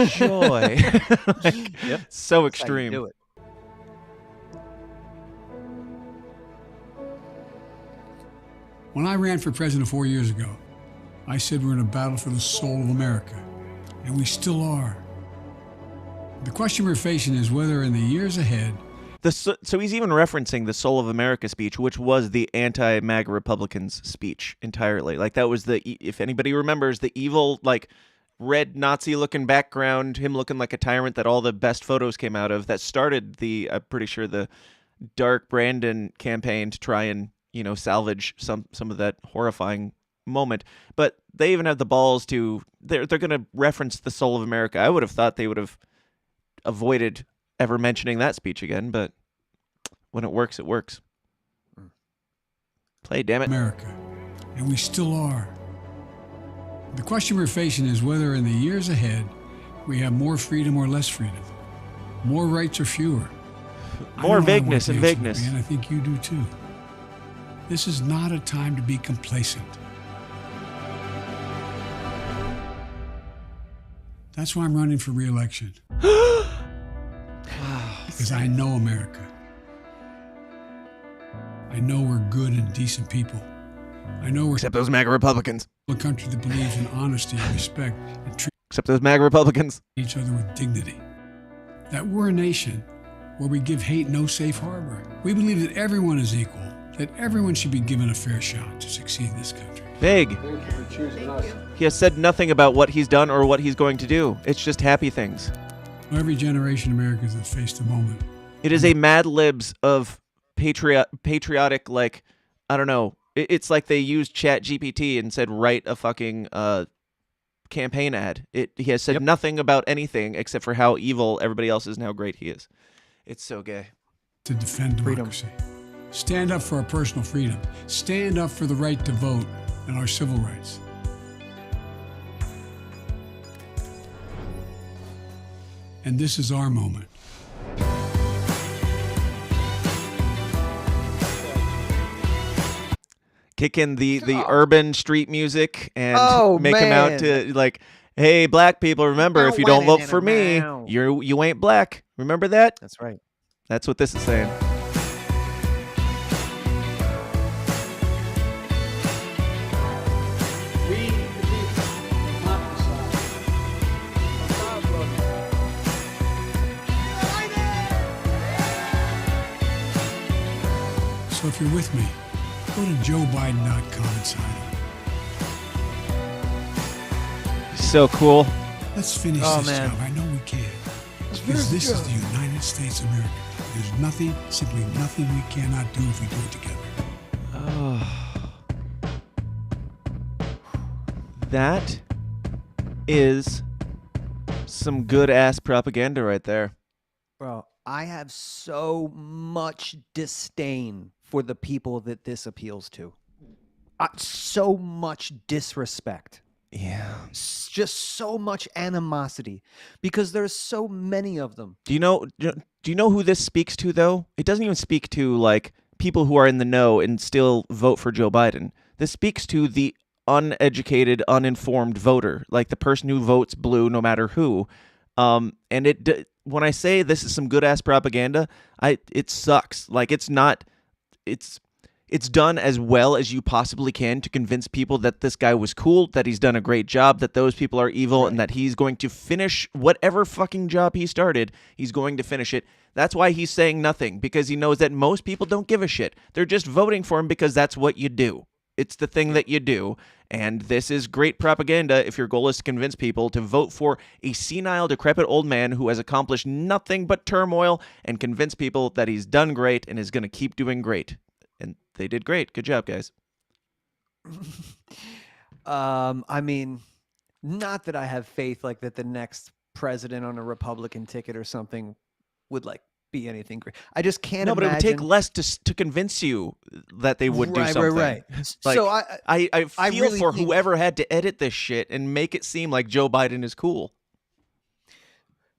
joy. So extreme. Do it. When I ran for president 4 years ago, I said we're in a battle for the soul of America, and we still are. The question we're facing is whether in the years ahead... So he's even referencing the Soul of America speech, which was the anti-MAGA Republicans speech entirely. Like that was if anybody remembers, the evil, like red Nazi-looking background, him looking like a tyrant that all the best photos came out of, that started I'm pretty sure, the Dark Brandon campaign to try and salvage some of that horrifying moment. But they even have the balls to they're going to reference the Soul of America. I would have thought they would have avoided ever mentioning that speech again, but when it works, it works. Play, damn it. America, and we still are. The question we're facing is whether in the years ahead we have more freedom or less freedom, more rights or fewer. More vagueness and vagueness. And I think you do too. This is not a time to be complacent. That's why I'm running for re-election. Because I know America. I know we're good and decent people. I know we're... Except those MAGA Republicans. A country that believes in honesty and respect and treat except those MAGA Republicans. Each other with dignity. That we're a nation where we give hate no safe harbor. We believe that everyone is equal, that everyone should be given a fair shot to succeed in this country. Big. Thank you for choosing us. He has said nothing about what he's done or what he's going to do. It's just happy things. Every generation of Americans has faced a moment. It is a Mad Libs of patriotic, like, I don't know. It's like they used Chat GPT and said, write a fucking campaign ad. He has said nothing about anything except for how evil everybody else is and how great he is. It's so gay. To defend democracy. Stand up for our personal freedom. Stand up for the right to vote and our civil rights. And this is our moment. Kick in the urban street music and make him out to like, hey, black people, remember, if you don't vote for me, you ain't black. Remember that? That's right. That's what this is saying. So if you're with me, go to joebiden.com and sign up. So cool. Let's finish this job. I know we can. Because this is the United States of America. There's nothing, simply nothing we cannot do if we do it together. Oh. That is some good-ass propaganda right there. Bro, I have so much disdain for the people that this appeals to. So much disrespect. Yeah. Just so much animosity because there's so many of them. Do you know who this speaks to, though? It doesn't even speak to, like, people who are in the know and still vote for Joe Biden. This speaks to the uneducated, uninformed voter, like the person who votes blue no matter who. And when I say this is some good-ass propaganda, it sucks. Like, it's done as well as you possibly can to convince people that this guy was cool, that he's done a great job, that those people are evil, and that he's going to finish whatever fucking job he started, he's going to finish it. That's why he's saying nothing, because he knows that most people don't give a shit. They're just voting for him because that's what you do. It's the thing that you do, and this is great propaganda if your goal is to convince people to vote for a senile, decrepit old man who has accomplished nothing but turmoil and convince people that he's done great and is going to keep doing great. And they did great. Good job, guys. I mean, not that I have faith like that the next president on a Republican ticket or something would like be anything great. I just can't imagine. No, but it would take less to convince you that they would do something. Right. Like, so I feel really for think whoever had to edit this shit and make it seem like Joe Biden is cool.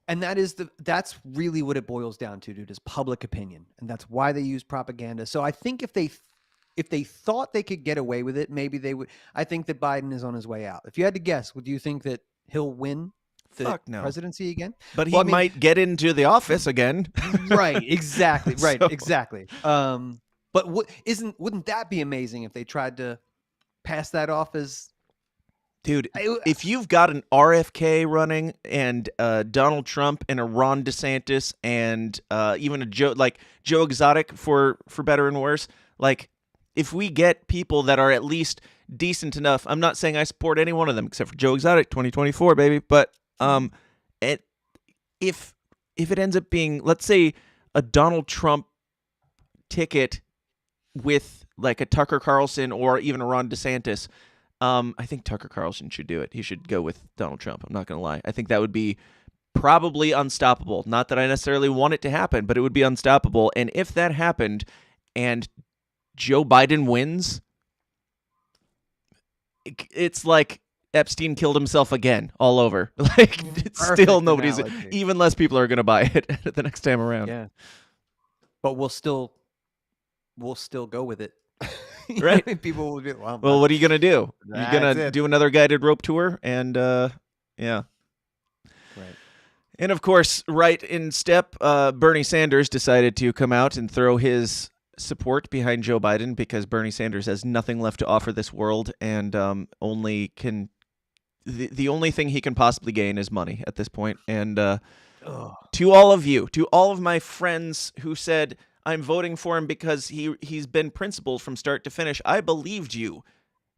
And that's really what it boils down to, dude, is public opinion. And that's why they use propaganda. So I think if they thought they could get away with it, maybe they would. I think that Biden is on his way out. If you had to guess, would you think that he'll win the presidency again? But he might get into the office again. Right, exactly. Right, So- exactly. But wouldn't that be amazing if they tried to pass that off as... Dude, if you've got an RFK running and Donald Trump and a Ron DeSantis and even a Joe Exotic for better and worse, like if we get people that are at least decent enough, I'm not saying I support any one of them except for Joe Exotic 2024, baby, but if it ends up being, let's say, a Donald Trump ticket with like a Tucker Carlson or even a Ron DeSantis, I think Tucker Carlson should do it. He should go with Donald Trump. I'm not going to lie. I think that would be probably unstoppable. Not that I necessarily want it to happen, but it would be unstoppable. And if that happened and Joe Biden wins, it's like Epstein killed himself again all over. Like, it's still nobody's, even less people are going to buy it the next time around. Yeah. But we'll still go with it. Right. People will be, well, what are you going to do? You're going to it. do another guided rope tour? And, yeah. Right. And, of course, right in step, Bernie Sanders decided to come out and throw his support behind Joe Biden because Bernie Sanders has nothing left to offer this world and the only thing he can possibly gain is money at this point. And To all of you, to all of my friends who said, I'm voting for him because he's been principled from start to finish. I believed you.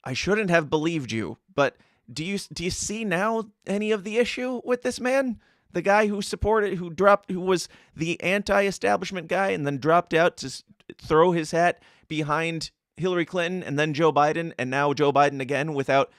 I shouldn't have believed you. But do you see now any of the issue with this man? The guy who supported, who was the anti-establishment guy and then dropped out to throw his hat behind Hillary Clinton and then Joe Biden, and now Joe Biden again without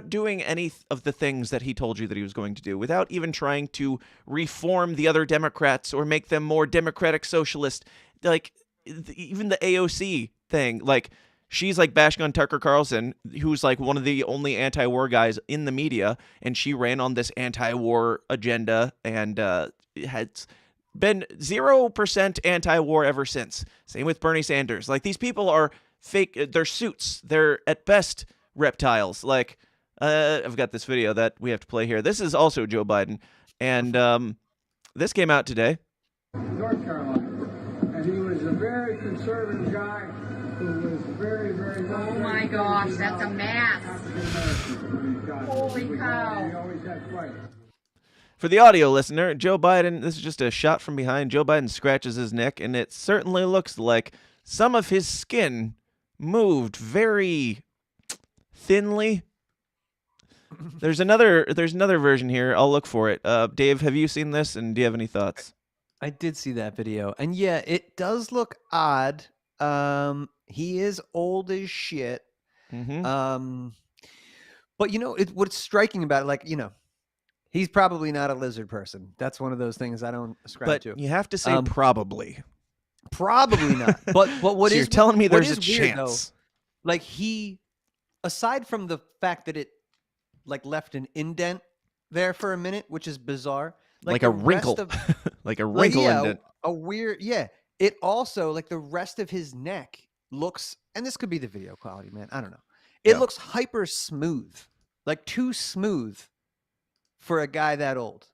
doing any of the things that he told you that he was going to do, without even trying to reform the other Democrats or make them more democratic socialist. Like, even the AOC thing, like, she's like bashing on Tucker Carlson, who's like one of the only anti-war guys in the media, and she ran on this anti-war agenda and has been 0% anti-war ever since. Same with Bernie Sanders. Like, these people are fake. They're suits. They're at best reptiles. Like, I've got this video that we have to play here. This is also Joe Biden, and this came out today. North Carolina, and he was a very conservative guy who was very, very. Oh my gosh, that's a mask. Holy cow! He always had fight. For the audio listener, Joe Biden, this is just a shot from behind. Joe Biden scratches his neck, and it certainly looks like some of his skin moved very thinly. There's another version here. I'll look for it. Dave, have you seen this, and do you have any thoughts? I did see that video, and yeah, it does look odd. He is old as shit. Mm-hmm. But you know, what's striking about it, like, you know, he's probably not a lizard person. That's one of those things I don't ascribe to. But you have to say probably. Probably not. But what so is you're telling me there's a weird, chance? Though, like, he, aside from the fact that it like left an indent there for a minute, which is bizarre, like a wrinkle, like a wrinkle indent. A weird, yeah. It also, like, the rest of his neck looks, and this could be the video quality, man. I don't know. It looks hyper smooth, like too smooth for a guy that old.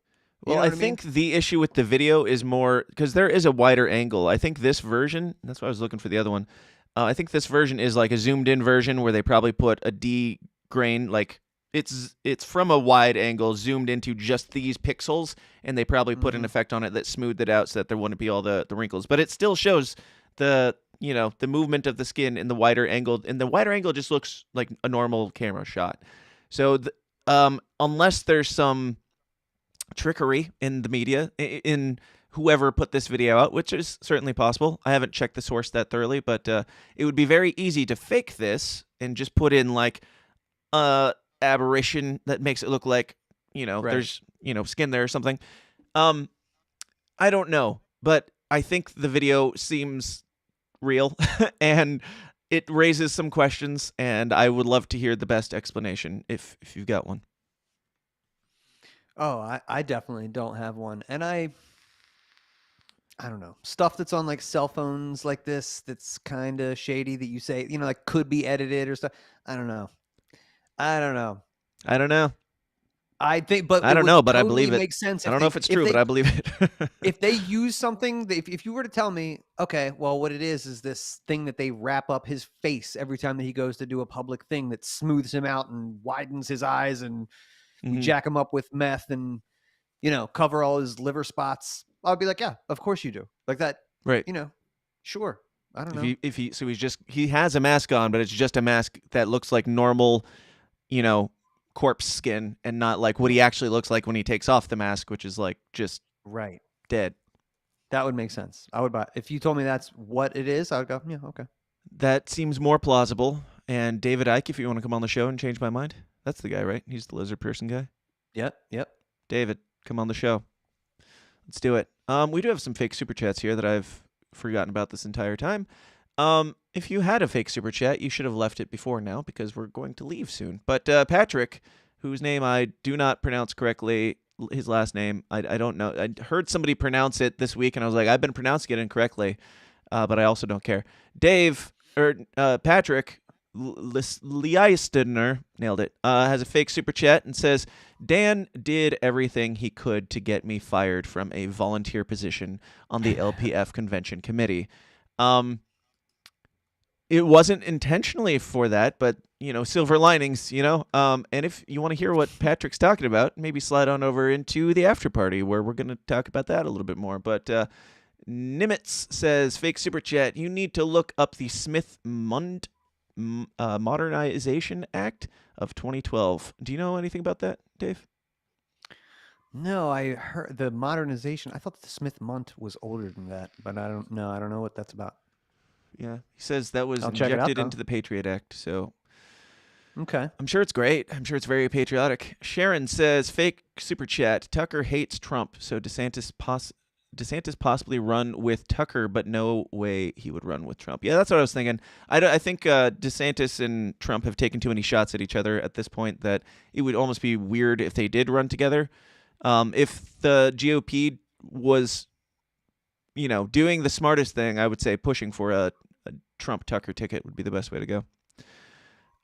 Well, I think the issue with the video is more because there is a wider angle. I think this version, that's why I was looking for the other one. I think this version is like a zoomed in version where they probably put a D grain, like it's from a wide angle zoomed into just these pixels, and they probably put an effect on it that smoothed it out so that there wouldn't be all the wrinkles. But it still shows the movement of the skin in the wider angle, and the wider angle just looks like a normal camera shot. So unless there's some trickery in the media, in whoever put this video out, which is certainly possible. I haven't checked the source that thoroughly, but it would be very easy to fake this and just put in like aberration that makes it look like, there's, skin there or something. I don't know, but I think the video seems real and it raises some questions, and I would love to hear the best explanation if you've got one. Oh, I definitely don't have one. And I don't know. Stuff that's on like cell phones like this that's kind of shady that you say, like could be edited or stuff. I don't know. I think, but I don't know, but totally I believe it. Makes sense. I don't know if it's true, but I believe it. If they use something, if you were to tell me, okay, well, what it is this thing that they wrap up his face every time that he goes to do a public thing that smooths him out and widens his eyes, and we jack him up with meth and, cover all his liver spots. I'd be like, yeah, of course you do. Like that. Right. Sure. I don't know. He has a mask on, but it's just a mask that looks like normal, corpse skin, and not like what he actually looks like when he takes off the mask, which is like just dead. That would make sense. I would buy. If you told me that's what it is, I would go, yeah, okay. That seems more plausible. And David Icke, if you want to come on the show and change my mind, that's the guy, right? He's the lizard person guy. Yep. David, come on the show. Let's do it. We do have some fake super chats here that I've forgotten about this entire time. If you had a fake super chat, you should have left it before now, because we're going to leave soon. But Patrick, whose name I do not pronounce correctly, his last name, I don't know. I heard somebody pronounce it this week, and I was like, I've been pronouncing it incorrectly, but I also don't care. Patrick Leistner, nailed it, has a fake super chat and says, Dan did everything he could to get me fired from a volunteer position on the LPF convention committee. it wasn't intentionally for that, but silver linings, and if you want to hear what Patrick's talking about, maybe slide on over into the after party where we're going to talk about that a little bit more. But Nimitz says, fake super chat, you need to look up the Smith-Mundt Modernization Act of 2012. Do you know anything about that, Dave? No, I heard the modernization. I thought the Smith-Mundt was older than that, but I don't know. I don't know what that's about. Yeah, he says that was I'll check it out, injected though. into the Patriot Act, so Okay. I'm sure it's great. I'm sure it's very patriotic. Sharon says, fake super chat, Tucker hates Trump, so DeSantis possibly run with Tucker, but no way he would run with Trump. Yeah, that's what I was thinking. I think DeSantis and Trump have taken too many shots at each other at this point that it would almost be weird if they did run together. If the GOP was, doing the smartest thing, I would say pushing for a Trump-Tucker ticket would be the best way to go.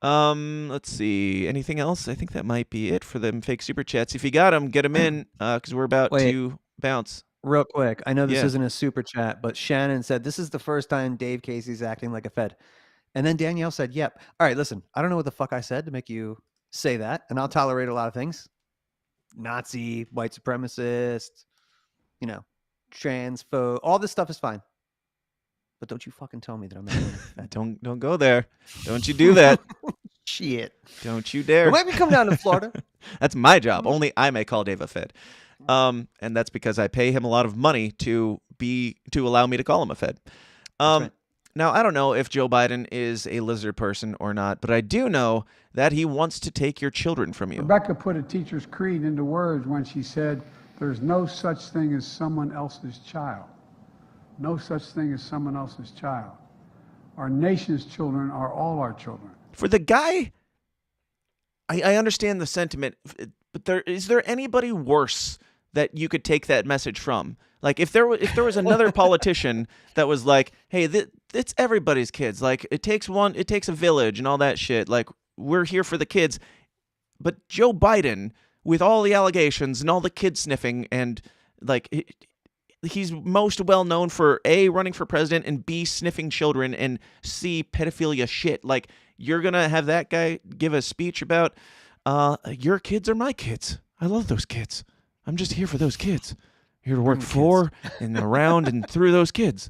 Let's see. Anything else? I think that might be it for them fake super chats. If you got them, get them in, because we're about to bounce. Real quick, I know this Yeah. isn't a super chat, but Shannon said, this is the first time Dave Casey's acting like a Fed. And then Danielle said, yep. All right, listen, I don't know what the fuck I said to make you say that, and I'll tolerate a lot of things. Nazi, white supremacist, transphobe, all this stuff is fine. But don't you fucking tell me that I'm acting like a Fed. Don't go there. Don't you do that. Shit. Don't you dare. Don't make me come down to Florida. That's my job. Only I may call Dave a Fed. And that's because I pay him a lot of money to allow me to call him a Fed. Right. Now, I don't know if Joe Biden is a lizard person or not, but I do know that he wants to take your children from you. Rebecca put a teacher's creed into words when she said, there's no such thing as someone else's child. No such thing as someone else's child. Our nation's children are all our children. For the guy, I understand the sentiment, but is there anybody worse that you could take that message from? Like if there was another politician that was like, hey, it's everybody's kids. Like it takes a village and all that shit. Like we're here for the kids. But Joe Biden, with all the allegations and all the kid sniffing and like he's most well known for A, running for president, and B, sniffing children, and C, pedophilia shit. Like you're gonna have that guy give a speech about your kids are my kids. I love those kids. I'm just here for those kids. Here to work for and around and through those kids.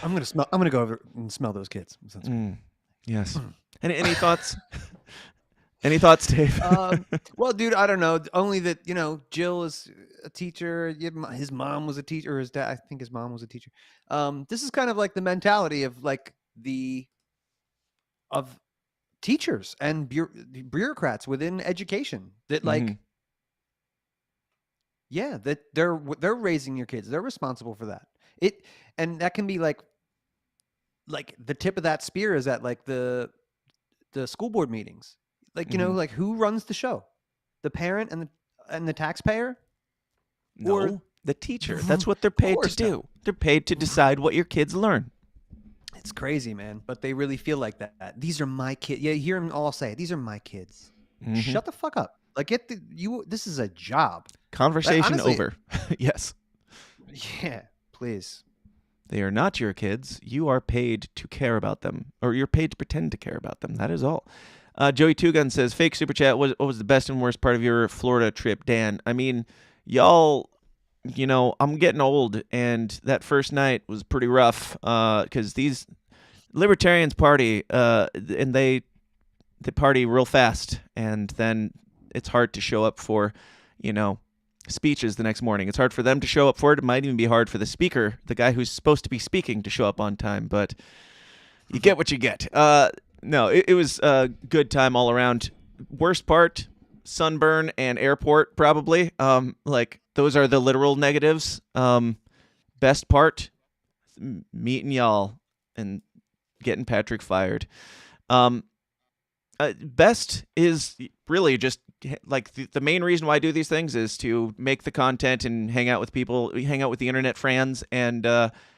I'm gonna go over and smell those kids. Yes. Any thoughts? Any thoughts, Dave? Well, dude, I don't know. Only that Jill is a teacher. His mom was a teacher, or his dad. I think his mom was a teacher. This is kind of like the mentality of of teachers and bureaucrats within education. That that they're raising your kids. They're responsible for that. And that can be like the tip of that spear is at like the school board meetings. Like, like who runs the show? The parent and the taxpayer? No, or the teacher. That's what they're paid to do. Not. They're paid to decide what your kids learn. It's crazy, man. But they really feel like that. These are my kids. Yeah, you hear them all say, these are my kids. Mm-hmm. Shut the fuck up. Like this is a job. Conversation honestly, over. Yes. Yeah, please. They are not your kids. You are paid to care about them, or you're paid to pretend to care about them. That is all. Joey Two Gun says, fake super chat. What was the best and worst part of your Florida trip, Dan? I mean, y'all, I'm getting old, and that first night was pretty rough because these libertarians party, and they party real fast, and then it's hard to show up for, speeches the next morning. It's hard for them to show up for it. It might even be hard for the speaker, the guy who's supposed to be speaking, to show up on time, but you get what you get. No, it was a good time all around. Worst part, sunburn and airport, probably. Those are the literal negatives. Best part, meeting y'all and getting Patrick fired. Best is really just like the main reason why I do these things is to make the content and hang out with people, hang out with the internet friends, and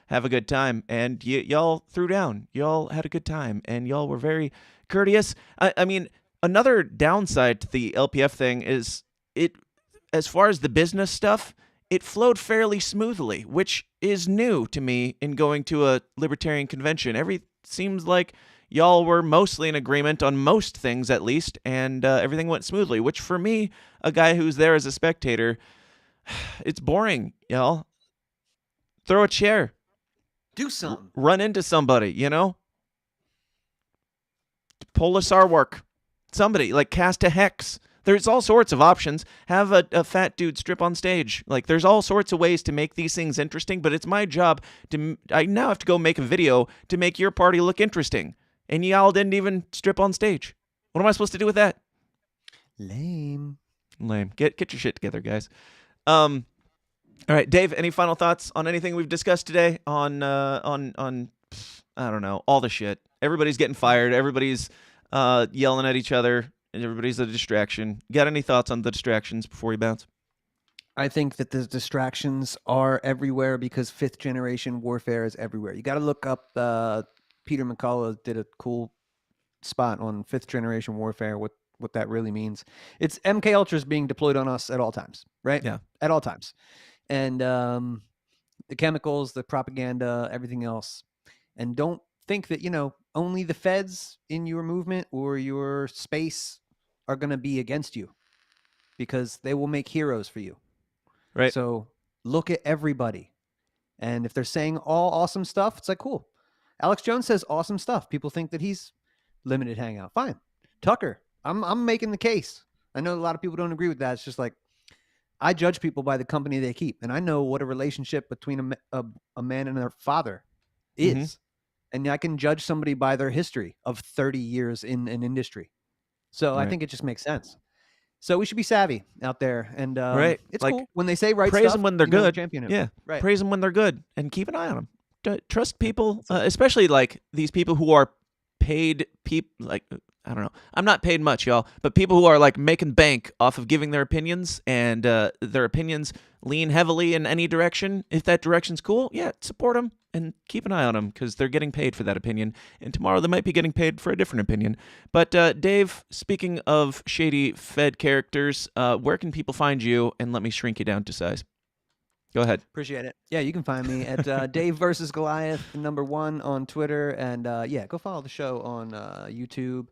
have a good time. And y'all threw down. Y'all had a good time, and y'all were very courteous. I mean, another downside to the LPF thing is as far as the business stuff, it flowed fairly smoothly, which is new to me in going to a libertarian convention. Seems like y'all were mostly in agreement on most things, at least, and everything went smoothly, which for me, a guy who's there as a spectator, it's boring, y'all. Throw a chair. Do something. Run into somebody, you know? Polisar work. Somebody, like cast a hex. There's all sorts of options. Have a fat dude strip on stage. Like, there's all sorts of ways to make these things interesting, but it's my job I now have to go make a video to make your party look interesting. And y'all didn't even strip on stage. What am I supposed to do with that? Lame. Get your shit together, guys. All right, Dave, any final thoughts on anything we've discussed today on I don't know, all the shit. Everybody's getting fired. Everybody's yelling at each other, and everybody's a distraction. Got any thoughts on the distractions before you bounce? I think that the distractions are everywhere because 5th generation warfare is everywhere. You got to look up. Peter McCullough did a cool spot on 5th generation warfare. What that really means. It's MK Ultras being deployed on us at all times, right? Yeah, at all times, and the chemicals, the propaganda, everything else. And don't think that only the feds in your movement or your space are going to be against you, because they will make heroes for you. Right. So look at everybody. And if they're saying all awesome stuff, it's like, cool. Alex Jones says awesome stuff. People think that he's limited hangout. Fine. Tucker, I'm making the case. I know a lot of people don't agree with that. It's just like, I judge people by the company they keep. And I know what a relationship between a man and their father is. Mm-hmm. And I can judge somebody by their history of 30 years in an industry. So right. I think it just makes sense. So we should be savvy out there. And right. It's like, cool when they say right praise stuff. Them when they're good. Champion it. Yeah. Right. Praise them when they're good and keep an eye on them. Trust people, especially like these people who are paid people. Like, I don't know. I'm not paid much, y'all, but people who are like making bank off of giving their opinions, and their opinions lean heavily in any direction. If that direction's cool, yeah, support them and keep an eye on them, because they're getting paid for that opinion. And tomorrow they might be getting paid for a different opinion. But Dave, speaking of shady Fed characters, where can people find you? And let me shrink you down to size. Go ahead. Appreciate it. Yeah, you can find me at Dave versus Goliath #1 on Twitter, and go follow the show on YouTube,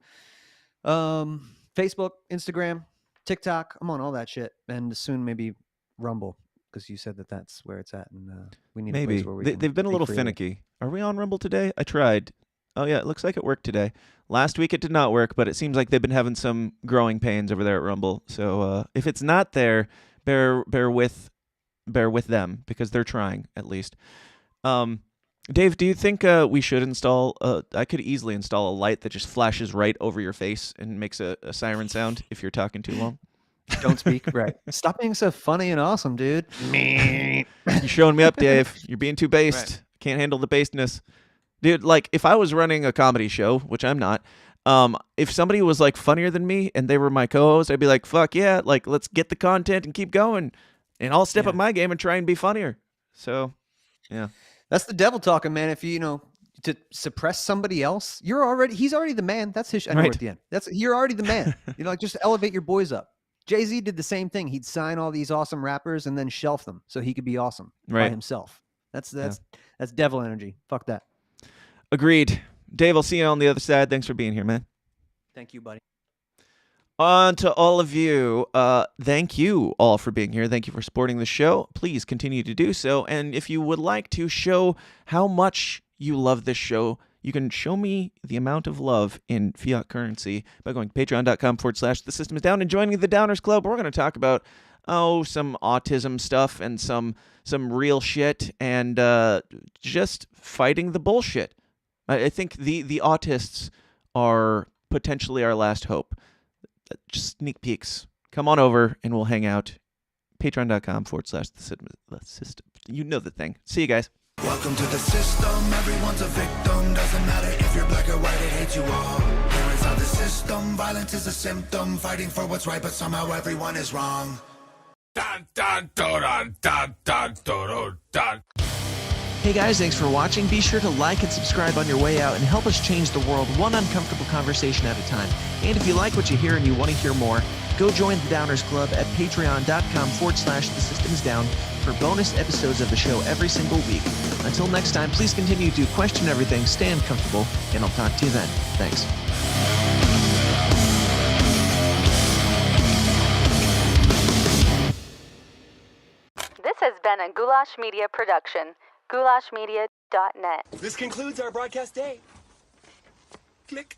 Facebook, Instagram, TikTok. I'm on all that shit, and soon maybe Rumble, because you said that's where it's at, and we need maybe. A place where we They've been a little finicky. Are we on Rumble today? I tried. Oh yeah, it looks like it worked today. Last week it did not work, but it seems like they've been having some growing pains over there at Rumble. So if it's not there, bear with them, because they're trying, at least. Dave, do you think we should install I could easily install a light that just flashes right over your face and makes a siren sound if you're talking too long? Don't speak. Right. Stop being so funny and awesome, dude. You're showing me up, Dave. You're being too based. Right. Can't handle the basedness. Dude, like, if I was running a comedy show, which I'm not, if somebody was like funnier than me and they were my co-host, I'd be like, fuck yeah, like, let's get the content and keep going. And I'll step up my game and try and be funnier. So, yeah. That's the devil talking, man. If you to suppress somebody else, he's already the man. That's his. I know at the end. You're already the man. Like, just elevate your boys up. Jay-Z did the same thing. He'd sign all these awesome rappers and then shelf them so he could be awesome by himself. That's devil energy. Fuck that. Agreed. Dave, I'll see you on the other side. Thanks for being here, man. Thank you, buddy. On to all of you. Thank you all for being here. Thank you for supporting the show. Please continue to do so. And if you would like to show how much you love this show, you can show me the amount of love in fiat currency by going to patreon.com/The System Is Down and joining the Downers Club. We're going to talk about some autism stuff and some real shit, and just fighting the bullshit. I think the autists are potentially our last hope. Just sneak peeks. Come on over and we'll hang out. Patreon.com/The System. You know the thing. See you guys. Welcome to the system. Everyone's a victim. Doesn't matter if you're black or white, it hates you all. Here inside the system, violence is a symptom. Fighting for what's right, but somehow everyone is wrong. Dun, dun, dun, dun, dun, dun, dun. Hey guys, thanks for watching. Be sure to like and subscribe on your way out and help us change the world one uncomfortable conversation at a time. And if you like what you hear and you want to hear more, Go join the Downers Club at patreon.com/thesystemsdown for bonus episodes of the show every single week. Until next time, please continue to question everything, stay uncomfortable, and I'll talk to you then. Thanks. This has been a Goulash Media production. goulashmedia.net. This concludes our broadcast day. Click.